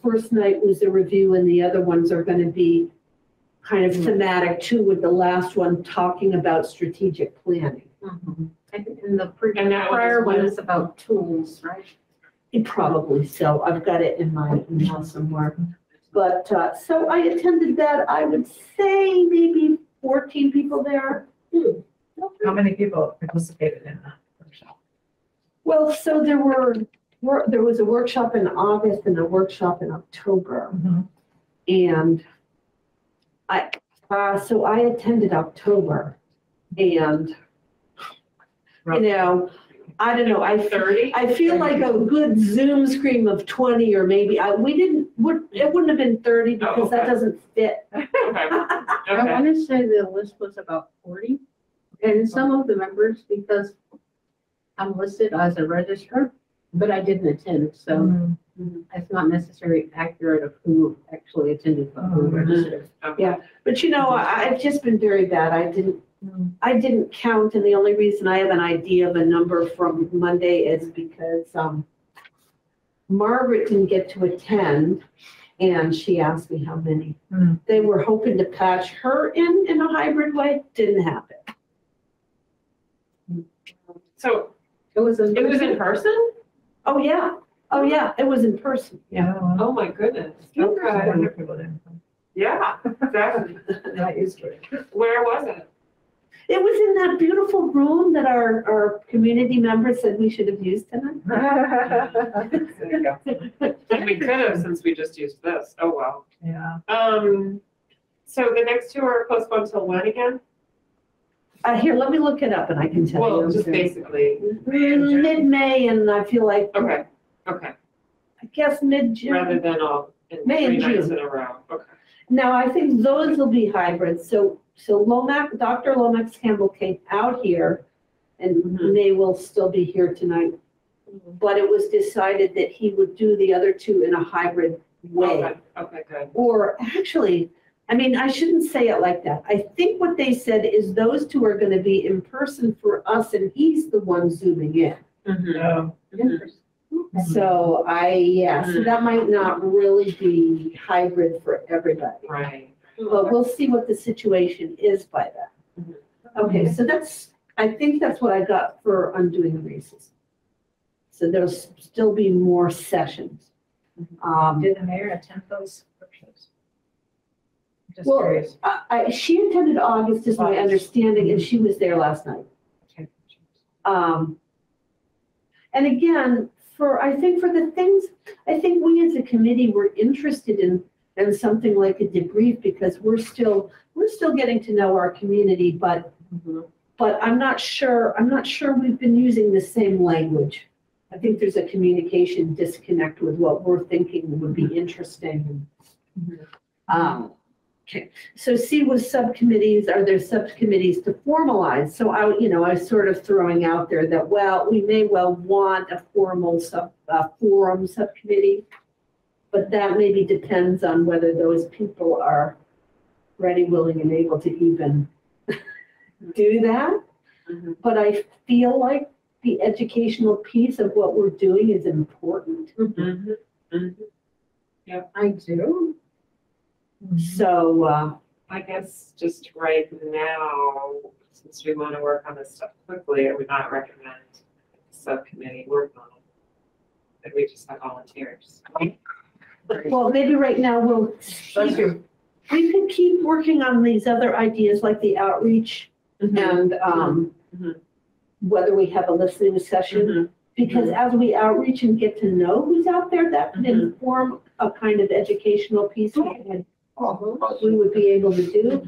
first night was a review, and the other ones are going to be kind of thematic too, with the last one talking about strategic planning.
And the prior one is about tools, right?
Probably so. I've got it in my email somewhere. But, so I attended that. I would say maybe 14 people there.
How many people participated in that workshop?
Well, so there was a workshop in August and a workshop in October. And so I attended October, and, you know, I don't know, I feel like a good Zoom scream of 20, or maybe, it wouldn't have been 30 because that doesn't fit.
I want to say the list was about 40, and some of the members, because I'm listed as a registrar, but I didn't attend, so it's not necessarily accurate of who actually attended, but who registered.
Yeah, but you know, I've just been very bad. I didn't count, and the only reason I have an idea of a number from Monday is because Margaret didn't get to attend, and she asked me how many. They were hoping to patch her in a hybrid way. Didn't happen.
So
It was in
person?
Oh yeah, it was in person. Yeah.
Oh, my goodness. Okay. Yeah, exactly.
Not used to it.
Where was it?
It was in that beautiful room that our community members said we should have used tonight.
There you go. And we could have, since we just used this. Oh, wow.
Yeah.
So the next two are postponed till when again?
Here, let me look it up and I can tell you.
Well, just basically.
Mid-May, and I feel like,
Okay,
I guess mid-June.
rather than all in
May and
3 nights
June.
in a row. Okay.
Now, I think those will be hybrid. So Dr. Lomax Campbell came out here, and they will still be here tonight. But it was decided that he would do the other two in a hybrid way.
Okay, good.
Or actually, I mean, I shouldn't say it like that. I think what they said is those two are going to be in person for us, and he's the one zooming in. So so that might not really be hybrid for everybody.
Right.
But we'll see what the situation is by then. Okay, so I think that's what I got for Undoing the Racism. So there'll still be more sessions.
Did the mayor attend those workshops? Just
Well,
curious.
She attended August, is my understanding, and she was there last night. And again, I think for the things, I think we as a committee were interested in
and something like a debrief, because we're still getting to know our community, but I'm not sure we've been using the same language. I think there's a communication disconnect with what we're thinking would be interesting. Okay, so C was subcommittees. Are there subcommittees to formalize? So I was sort of throwing out there that, well, we may well want a formal forum subcommittee, but that maybe depends on whether those people are ready, willing, and able to even do that. But I feel like the educational piece of what we're doing is important.
Yep, I do.
So,
I guess just right now, since we want to work on this stuff quickly, I would not recommend the subcommittee work on it. But we just have volunteers.
well, maybe right now we could keep working on these other ideas like the outreach and whether we have a listening session. Because as we outreach and get to know who's out there, that can inform a kind of educational piece we would be able to do.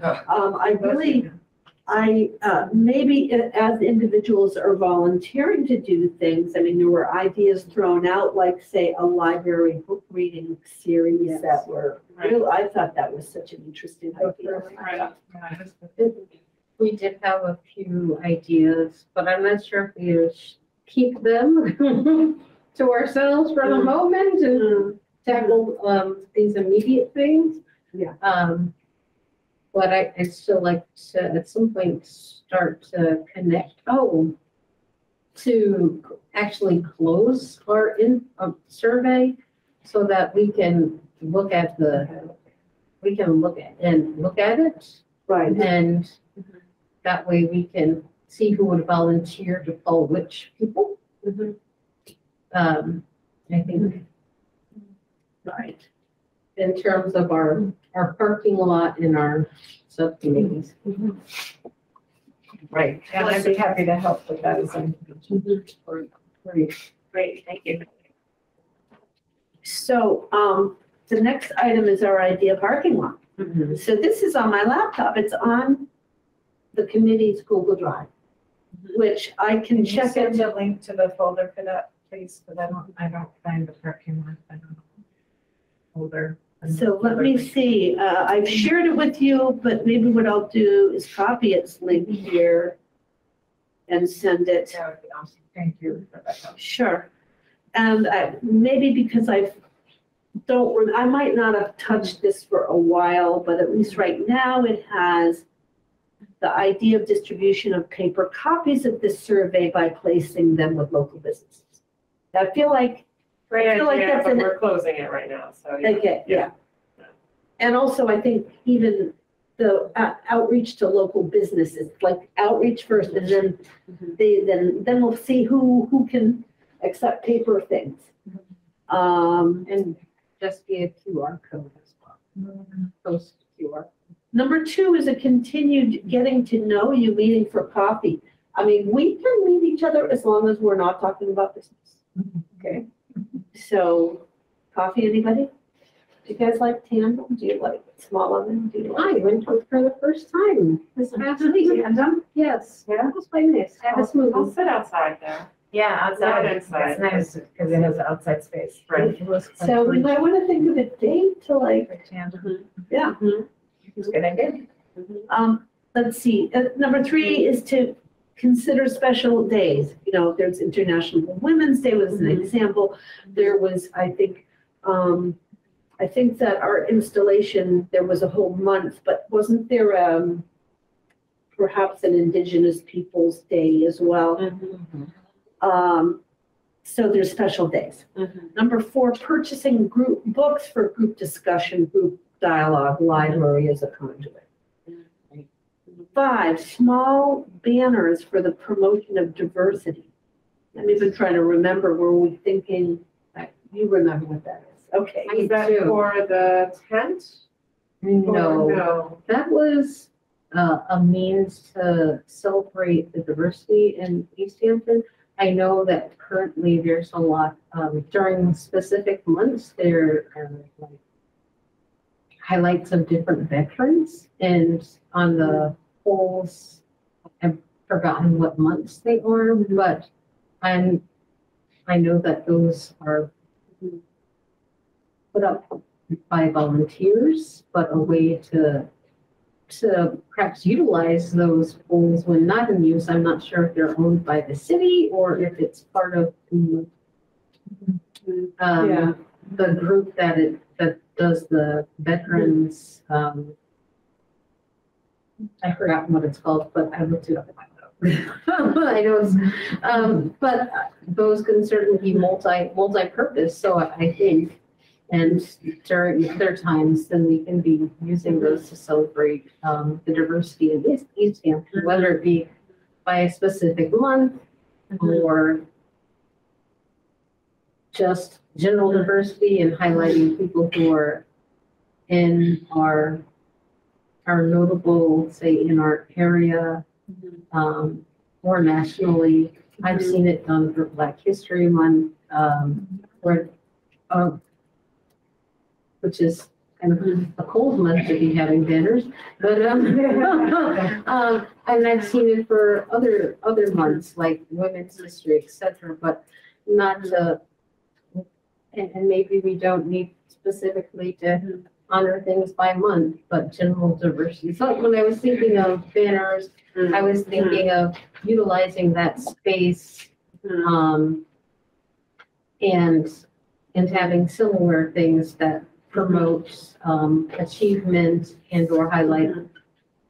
Maybe as individuals are volunteering to do things, I mean, there were ideas thrown out, like, say, a library book reading series that were, I thought that was such an interesting idea.
We did have a few ideas, but I'm not sure if we should keep them to ourselves for the moment and tackle these immediate things.
Yeah.
But I'd still like to, at some point, start to connect, to actually close our survey so that we can look at it.
Right.
And that way we can see who would volunteer to poll which people. I think. Right. In terms of our parking lot and our subcommittees.
Right, and I'd be happy to help with that as a.
Great, thank you.
So the next item is our idea parking lot. So this is on my laptop. It's on the committee's Google Drive, which I can check
Send
it.
a link to the folder for that, please, because I don't find the parking lot. I don't know. Folder.
So let me see. I've shared it with you, but maybe what I'll do is copy its link here and send it.
That would be awesome. Thank you for that help.
Sure. And maybe because I might not have touched this for a while, but at least right now it has the idea of distribution of paper copies of this survey by placing them with local businesses. I feel like
Great
like
idea,
that's
but we're closing it right now, so.
okay, yeah. And also, I think even the outreach to local businesses, like outreach first, and then then we'll see who can accept paper things.
And just be a QR code as well. Post QR.
Number 2 is a continued getting to know you meeting for coffee. I mean, we can meet each other as long as we're not talking about business. Okay. So, coffee, anybody? Do you guys like tandem? Do you like small oven? Do you like?
I went to it for the first time this past week. Yes.
Yeah.
It was quite nice. Have a
I'll
smoothie.
sit outside there.
Yeah, outside,
Not
it's
inside.
nice because it has outside space.
Right.
It was
So we might want to think of a date to like, yeah.
It's a good idea.
Let's see, number 3 is to consider special days. You know, there's International Women's Day was an example. There was, I think that our installation, there was a whole month, but wasn't there perhaps an Indigenous Peoples Day as well? So there's special days. Number 4, purchasing group books for group discussion, group dialogue, library as a conduit. 5, small banners for the promotion of diversity. I'm even trying to remember, were we thinking, you remember what that is? Okay.
Is that for the tent?
No, that was a means to celebrate the diversity in Easthampton. I know that currently there's a lot, during specific months, there are like
highlights of different veterans, and on the polls, I've forgotten what months they are, but I know that those are put up by volunteers, but a way to perhaps utilize those polls when not in use. I'm not sure if they're owned by the city or if it's part of
Yeah.
the group that does the veterans, I forgot what it's called, but I looked it up. I know it's, but those can certainly be multi-purpose, so I think, and during their times, then we can be using those to celebrate, the diversity in Easthampton, whether it be by a specific month or just general diversity and highlighting people who are in our notable, say, in our area, or nationally. I've seen it done for Black History Month, where, which is kind of a cold month to be having banners, but, and I've seen it for other months, like Women's History, et cetera, but not to, and maybe we don't need specifically to honor things by month, but general diversity. So when I was thinking of banners, I was thinking of utilizing that space, and having similar things that promote achievement and or highlight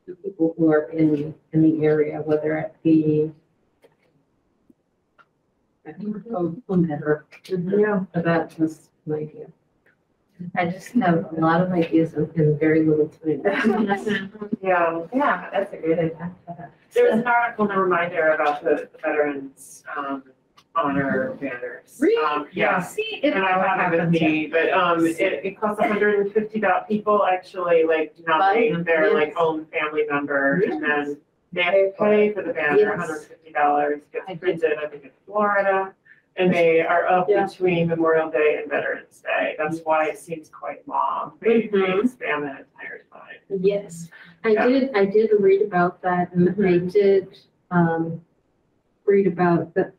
the people who are in the area, whether it be whomever.
Yeah.
But that's just an idea. I just have a lot of ideas and very little time.
Yeah,
Yeah, that's a good idea.
there was an article and a reminder about the veterans, honor banners.
Really?
Yeah.
See,
And I have it with me, but, it costs $150 people actually like nominate their like own family member, and then they have to pay for the banner,
Yes.
$150, gets printed, I think in Florida. And they are up between Memorial Day and Veterans Day. That's why it seems quite long. They span the entire time.
Yes, I did read about that, and I did, read about the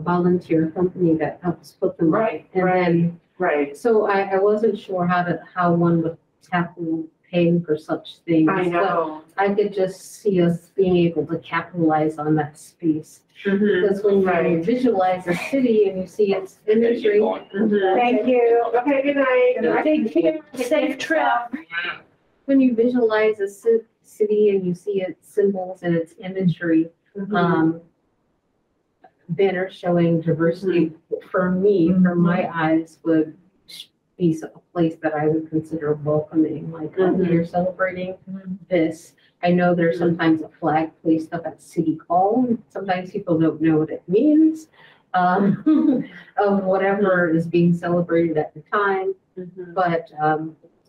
volunteer company that helps put them up.
Right,
And then,
Right.
so I wasn't sure how one would tackle paying for such things.
I know.
But I could just see us being able to capitalize on that space. Because when you
Right.
visualize a city and you see its imagery.
Thank you.
Okay, good night.
Take care, safe trip. When you visualize a city and you see its symbols and its imagery, banners showing diversity, for me, from my eyes, would be a place that I would consider welcoming, like, oh, you're celebrating this. I know there's sometimes a flag placed up at City Hall. Sometimes people don't know what it means, of whatever is being celebrated at the time. But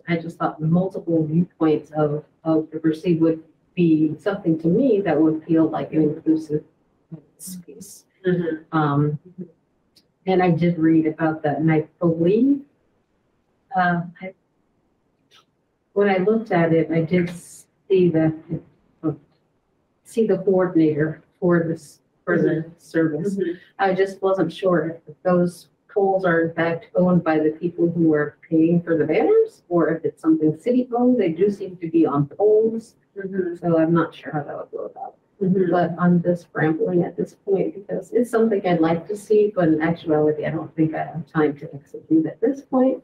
I just thought multiple viewpoints of diversity would be something to me that would feel like an inclusive space. And I did read about that, and I believe, when I looked at it, I did see the coordinator for the service. I just wasn't sure if those poles are in fact owned by the people who are paying for the banners, or if it's something city owned. They do seem to be on poles, so I'm not sure how that would go about. But I'm just rambling at this point because it's something I'd like to see, but in actuality, I don't think I have time to execute at this point.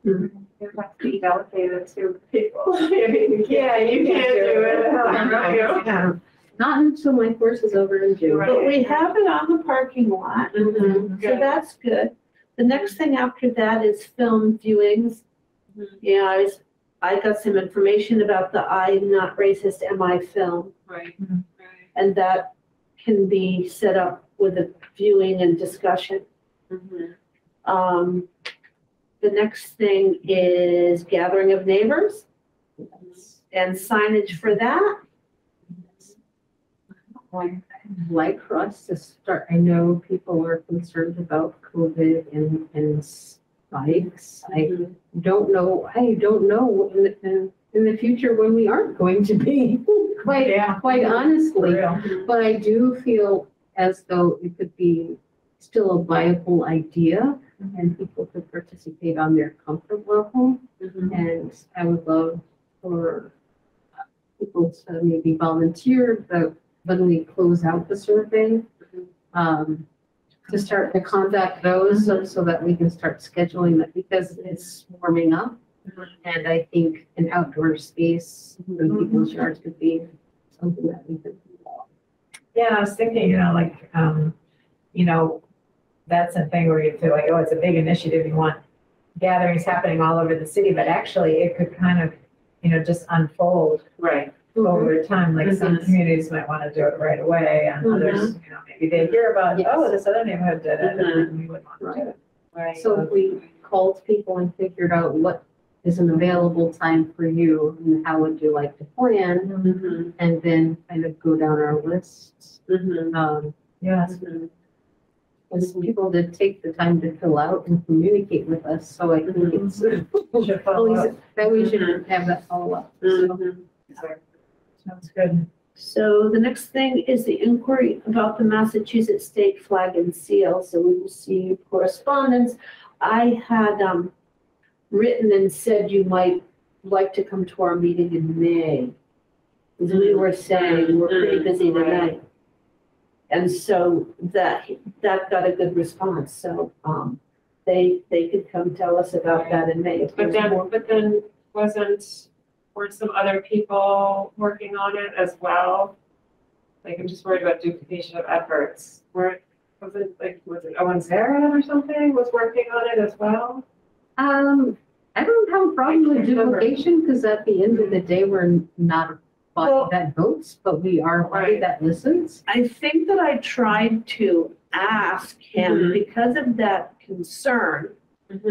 You have to be delegated to people. Yeah, you can't do it.
Yeah. Not until my course is over in June.
Right.
But we have it on the parking lot, so
Good.
that's good. The next thing after that is film viewings. Yeah, I got some information about the I'm Not Racist, Am I film?
Right.
And that can be set up with a viewing and discussion. The next thing is gathering of neighbors and signage for that.
I'd like for us to start, I know people are concerned about COVID and bikes. I don't know in the future when we aren't going to be, quite honestly. But I do feel as though it could be still a viable idea and people could participate on their comfort level. And I would love for people to maybe volunteer when we close out the survey, to start to contact those so that we can start scheduling that, because it's warming up. And I think an outdoor space in people's yards could be something that we could do.
Yeah, I was thinking, that's a thing where you feel like, oh, it's a big initiative. You want gatherings happening all over the city, but actually it could kind of, just unfold over time. Like some communities might want to do it right away, and others, maybe they hear about, oh, this other neighborhood did it, and we would want to do it.
Right. So if we called people and figured out what is an available time for you and how would you like to plan, and then kind of go down our lists. As people that take the time to fill out and communicate with us, so I think it's that we should have that follow up.
Sounds good.
So the next thing is the inquiry about the Massachusetts state flag and seal. So we received correspondence. I had written and said you might like to come to our meeting in May. As we were saying, we're pretty busy tonight. And so that got a good response. So they could come tell us about that in May.
But then weren't some other people working on it as well? Like, I'm just worried about duplication of efforts. Was it Owen Sarah or something was working on it as well?
I don't have a problem with duplication, because at the end of the day, we're not a body that votes, but we are a body that listens.
I think that I tried to ask him because of that concern, and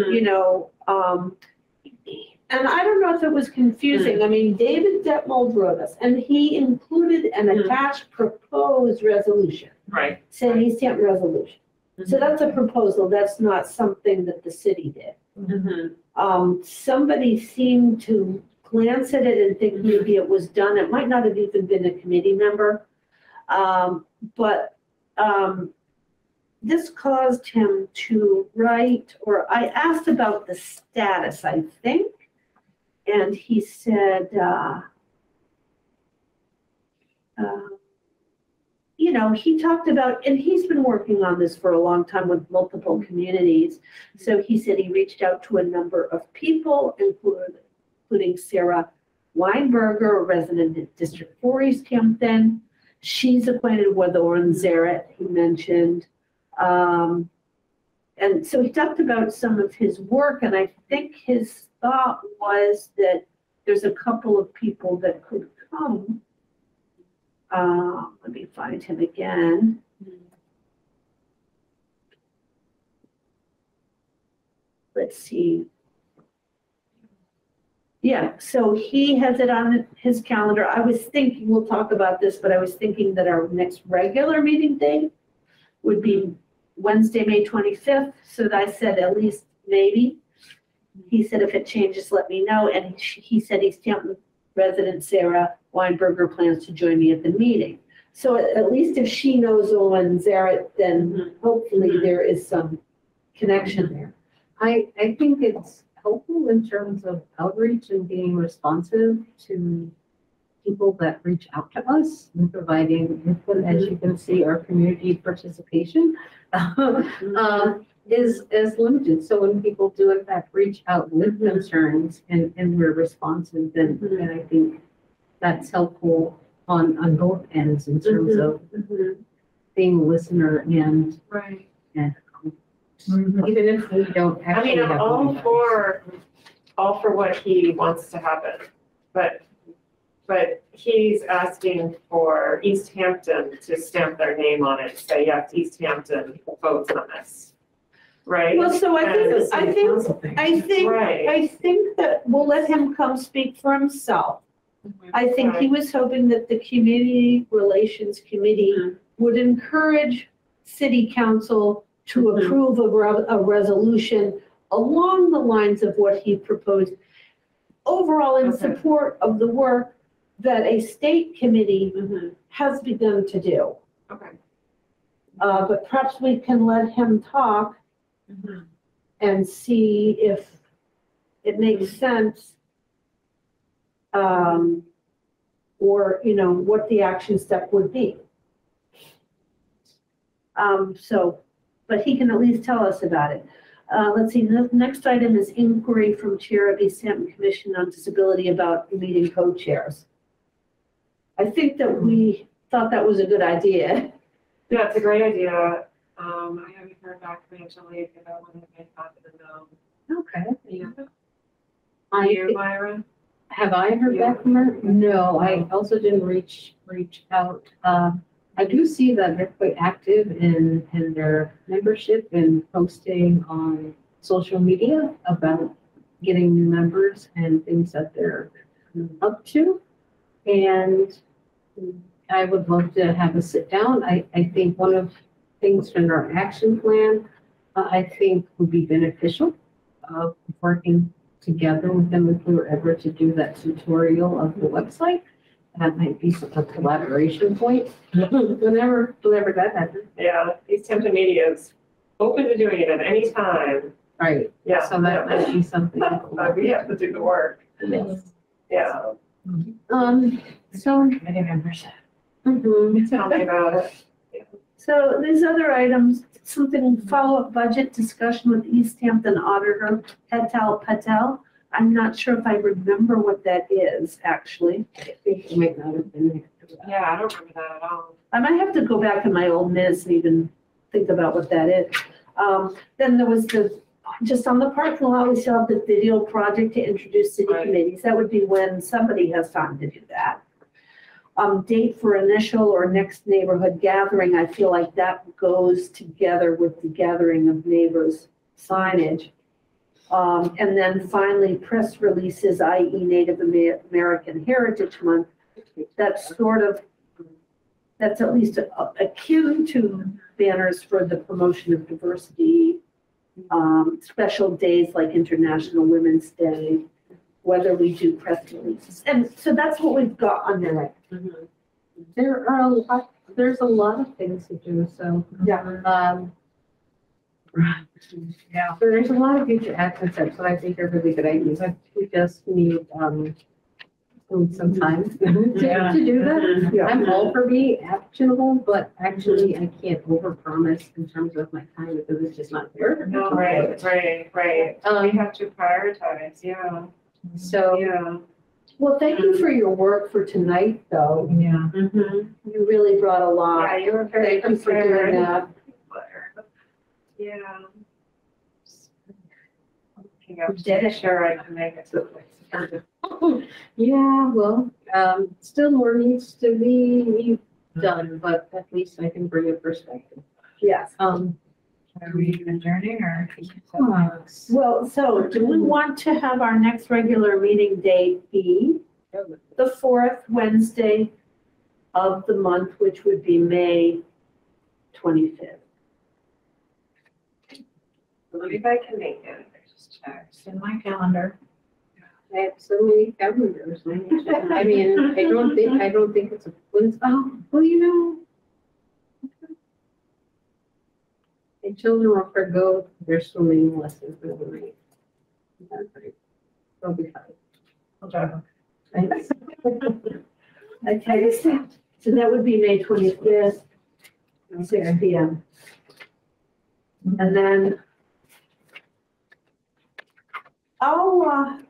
I don't know if it was confusing. I mean, David Detmold wrote us, and he included an attached proposed resolution.
Right.
San Easthampton resolution. So that's a proposal. That's not something that the city did. Somebody seemed to glance at it and think maybe it was done. It might not have even been a committee member. But this caused him to write, or I asked about the status, I think. And he said, he talked about, and he's been working on this for a long time with multiple communities. So he said he reached out to a number of people, including Sarah Weinberger, a resident in District 4 Easthampton. She's acquainted with Owen Zaret, he mentioned. And so he talked about some of his work, and I think his thought was that there's a couple of people that could come. Let me find him again. Let's see. Yeah, so he has it on his calendar. I was thinking, we'll talk about this, but I was thinking that our next regular meeting date would be Wednesday, May 25th. So I said at least maybe. He said if it changes, let me know. And he said Easthampton resident Sarah Weinberger plans to join me at the meeting. So at least if she knows Owen Zaret, then hopefully there is some connection there.
I think it's helpful in terms of outreach and being responsive to people that reach out to us and providing input. As you can see, our community participation is limited. So when people do in fact reach out with concerns and we're responsive, then I think that's helpful on both ends in terms of being a listener and even if we don't actually.
I mean, I'm all for what he wants to happen, but he's asking for Easthampton to stamp their name on it, say yes, Easthampton votes on this, right?
Well, so I think that we'll let him come speak for himself. I think he was hoping that the Community Relations Committee would encourage City Council to approve a resolution along the lines of what he proposed, overall in
Okay.
support of the work that a state committee
Mhm.
has begun to do.
Okay.
But perhaps we can let him talk
Mhm.
and see if it makes sense. Or, what the action step would be. But he can at least tell us about it. Let's see, the next item is inquiry from Chair of Easthampton Commission on Disability about meeting co-chairs. I think that we thought that was a good idea.
Yeah, it's a great idea. I haven't heard back from Angelique about when they thought of them.
Okay.
Yeah.
I,
You, Myra?
have I heard back from her? No, I also didn't reach out. I do see that they're quite active in their membership and posting on social media about getting new members and things that they're up to. And I would love to have a sit down. I think one of things from our action plan, I think would be beneficial, working together with them if we were ever to do that tutorial of the website. That might be a collaboration point, whenever that happens.
Yeah, Easthampton Media is open to doing it at any time.
Right,
Yeah.
so that might be something.
We have to do the work.
Yes.
Yeah.
So,
Committee members.
mhm.
Tell me about it.
So these other items, something follow-up budget discussion with Easthampton Auditor Patel. I'm not sure if I remember what that is, actually.
I think it might not have been there.
Yeah, I don't remember that at all.
I might have to go back in my old minutes and even think about what that is. Then there was just on the parking lot, we still have the video project to introduce city
Right.
committees. That would be when somebody has time to do that. Date for initial or next neighborhood gathering, I feel like that goes together with the gathering of neighbors signage. And then finally, press releases, i.e. Native American Heritage Month. That's that's at least akin to banners for the promotion of diversity, special days like International Women's Day, whether we do press releases. And so that's what we've got on there.
There's a lot of things to do, so.
Yeah.
Yeah.
So there's a lot of future action steps that I think are really good ideas. We just need, some time
Yeah.
to do that.
Yeah.
I'm all for being actionable, but actually I can't overpromise in terms of my time because it's just not there.
No, right. We have to prioritize, yeah.
So,
Yeah.
Well, thank you for your work for tonight, though.
Yeah.
You really brought a lot.
Yeah, you were very
Thank you for doing
prepared.
that.
Yeah. I'm sure I can make it to the place.
yeah, well, still more needs to be done, but at least I can bring a perspective.
Yes.
Are we adjourning or?
Well, so do we want to have our next regular meeting date be the fourth Wednesday of the month, which would be May 25th?
If I can make it, I just check.
It's in my calendar.
I have so many calendars. I mean, I don't think it's a Wednesday. Oh, well, my children will forgo their swimming lessons for the night. That's right. They'll be fine.
I'll drive.
Thanks.
Okay, so that would be May 25th, 6 PM. And then I'll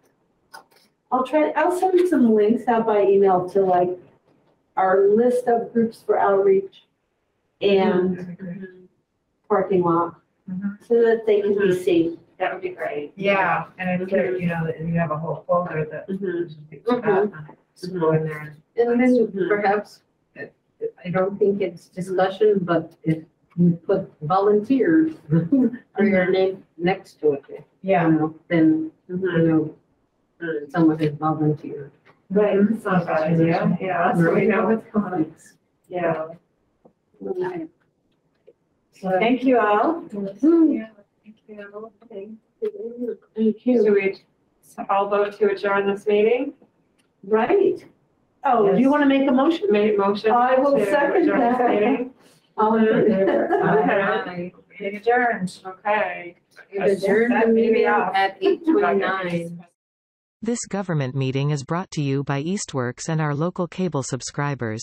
send some links out by email to like our list of groups for outreach and parking lot so that they can be seen.
That would be great.
Yeah, and it's good, you have a whole folder that. Just go in there.
And then perhaps, I don't think it's discussion, but if you put volunteers or your name next to it,
Yeah.
then, someone has volunteered.
Right, it's not a bad idea, yeah, so we know what's coming. Yeah.
Thank you all.
Yeah, thank you.
Thank
Should
you.
we all vote to adjourn this meeting?
Right. Oh, do you want to make a motion?
Make motion.
I will
to
second
adjourn this
that.
meeting?
All in favor?
Okay.
Meeting adjourned.
Okay.
Adjourn the
That may be
meeting
off.
at 8:29.
This government meeting is brought to you by Eastworks and our local cable subscribers.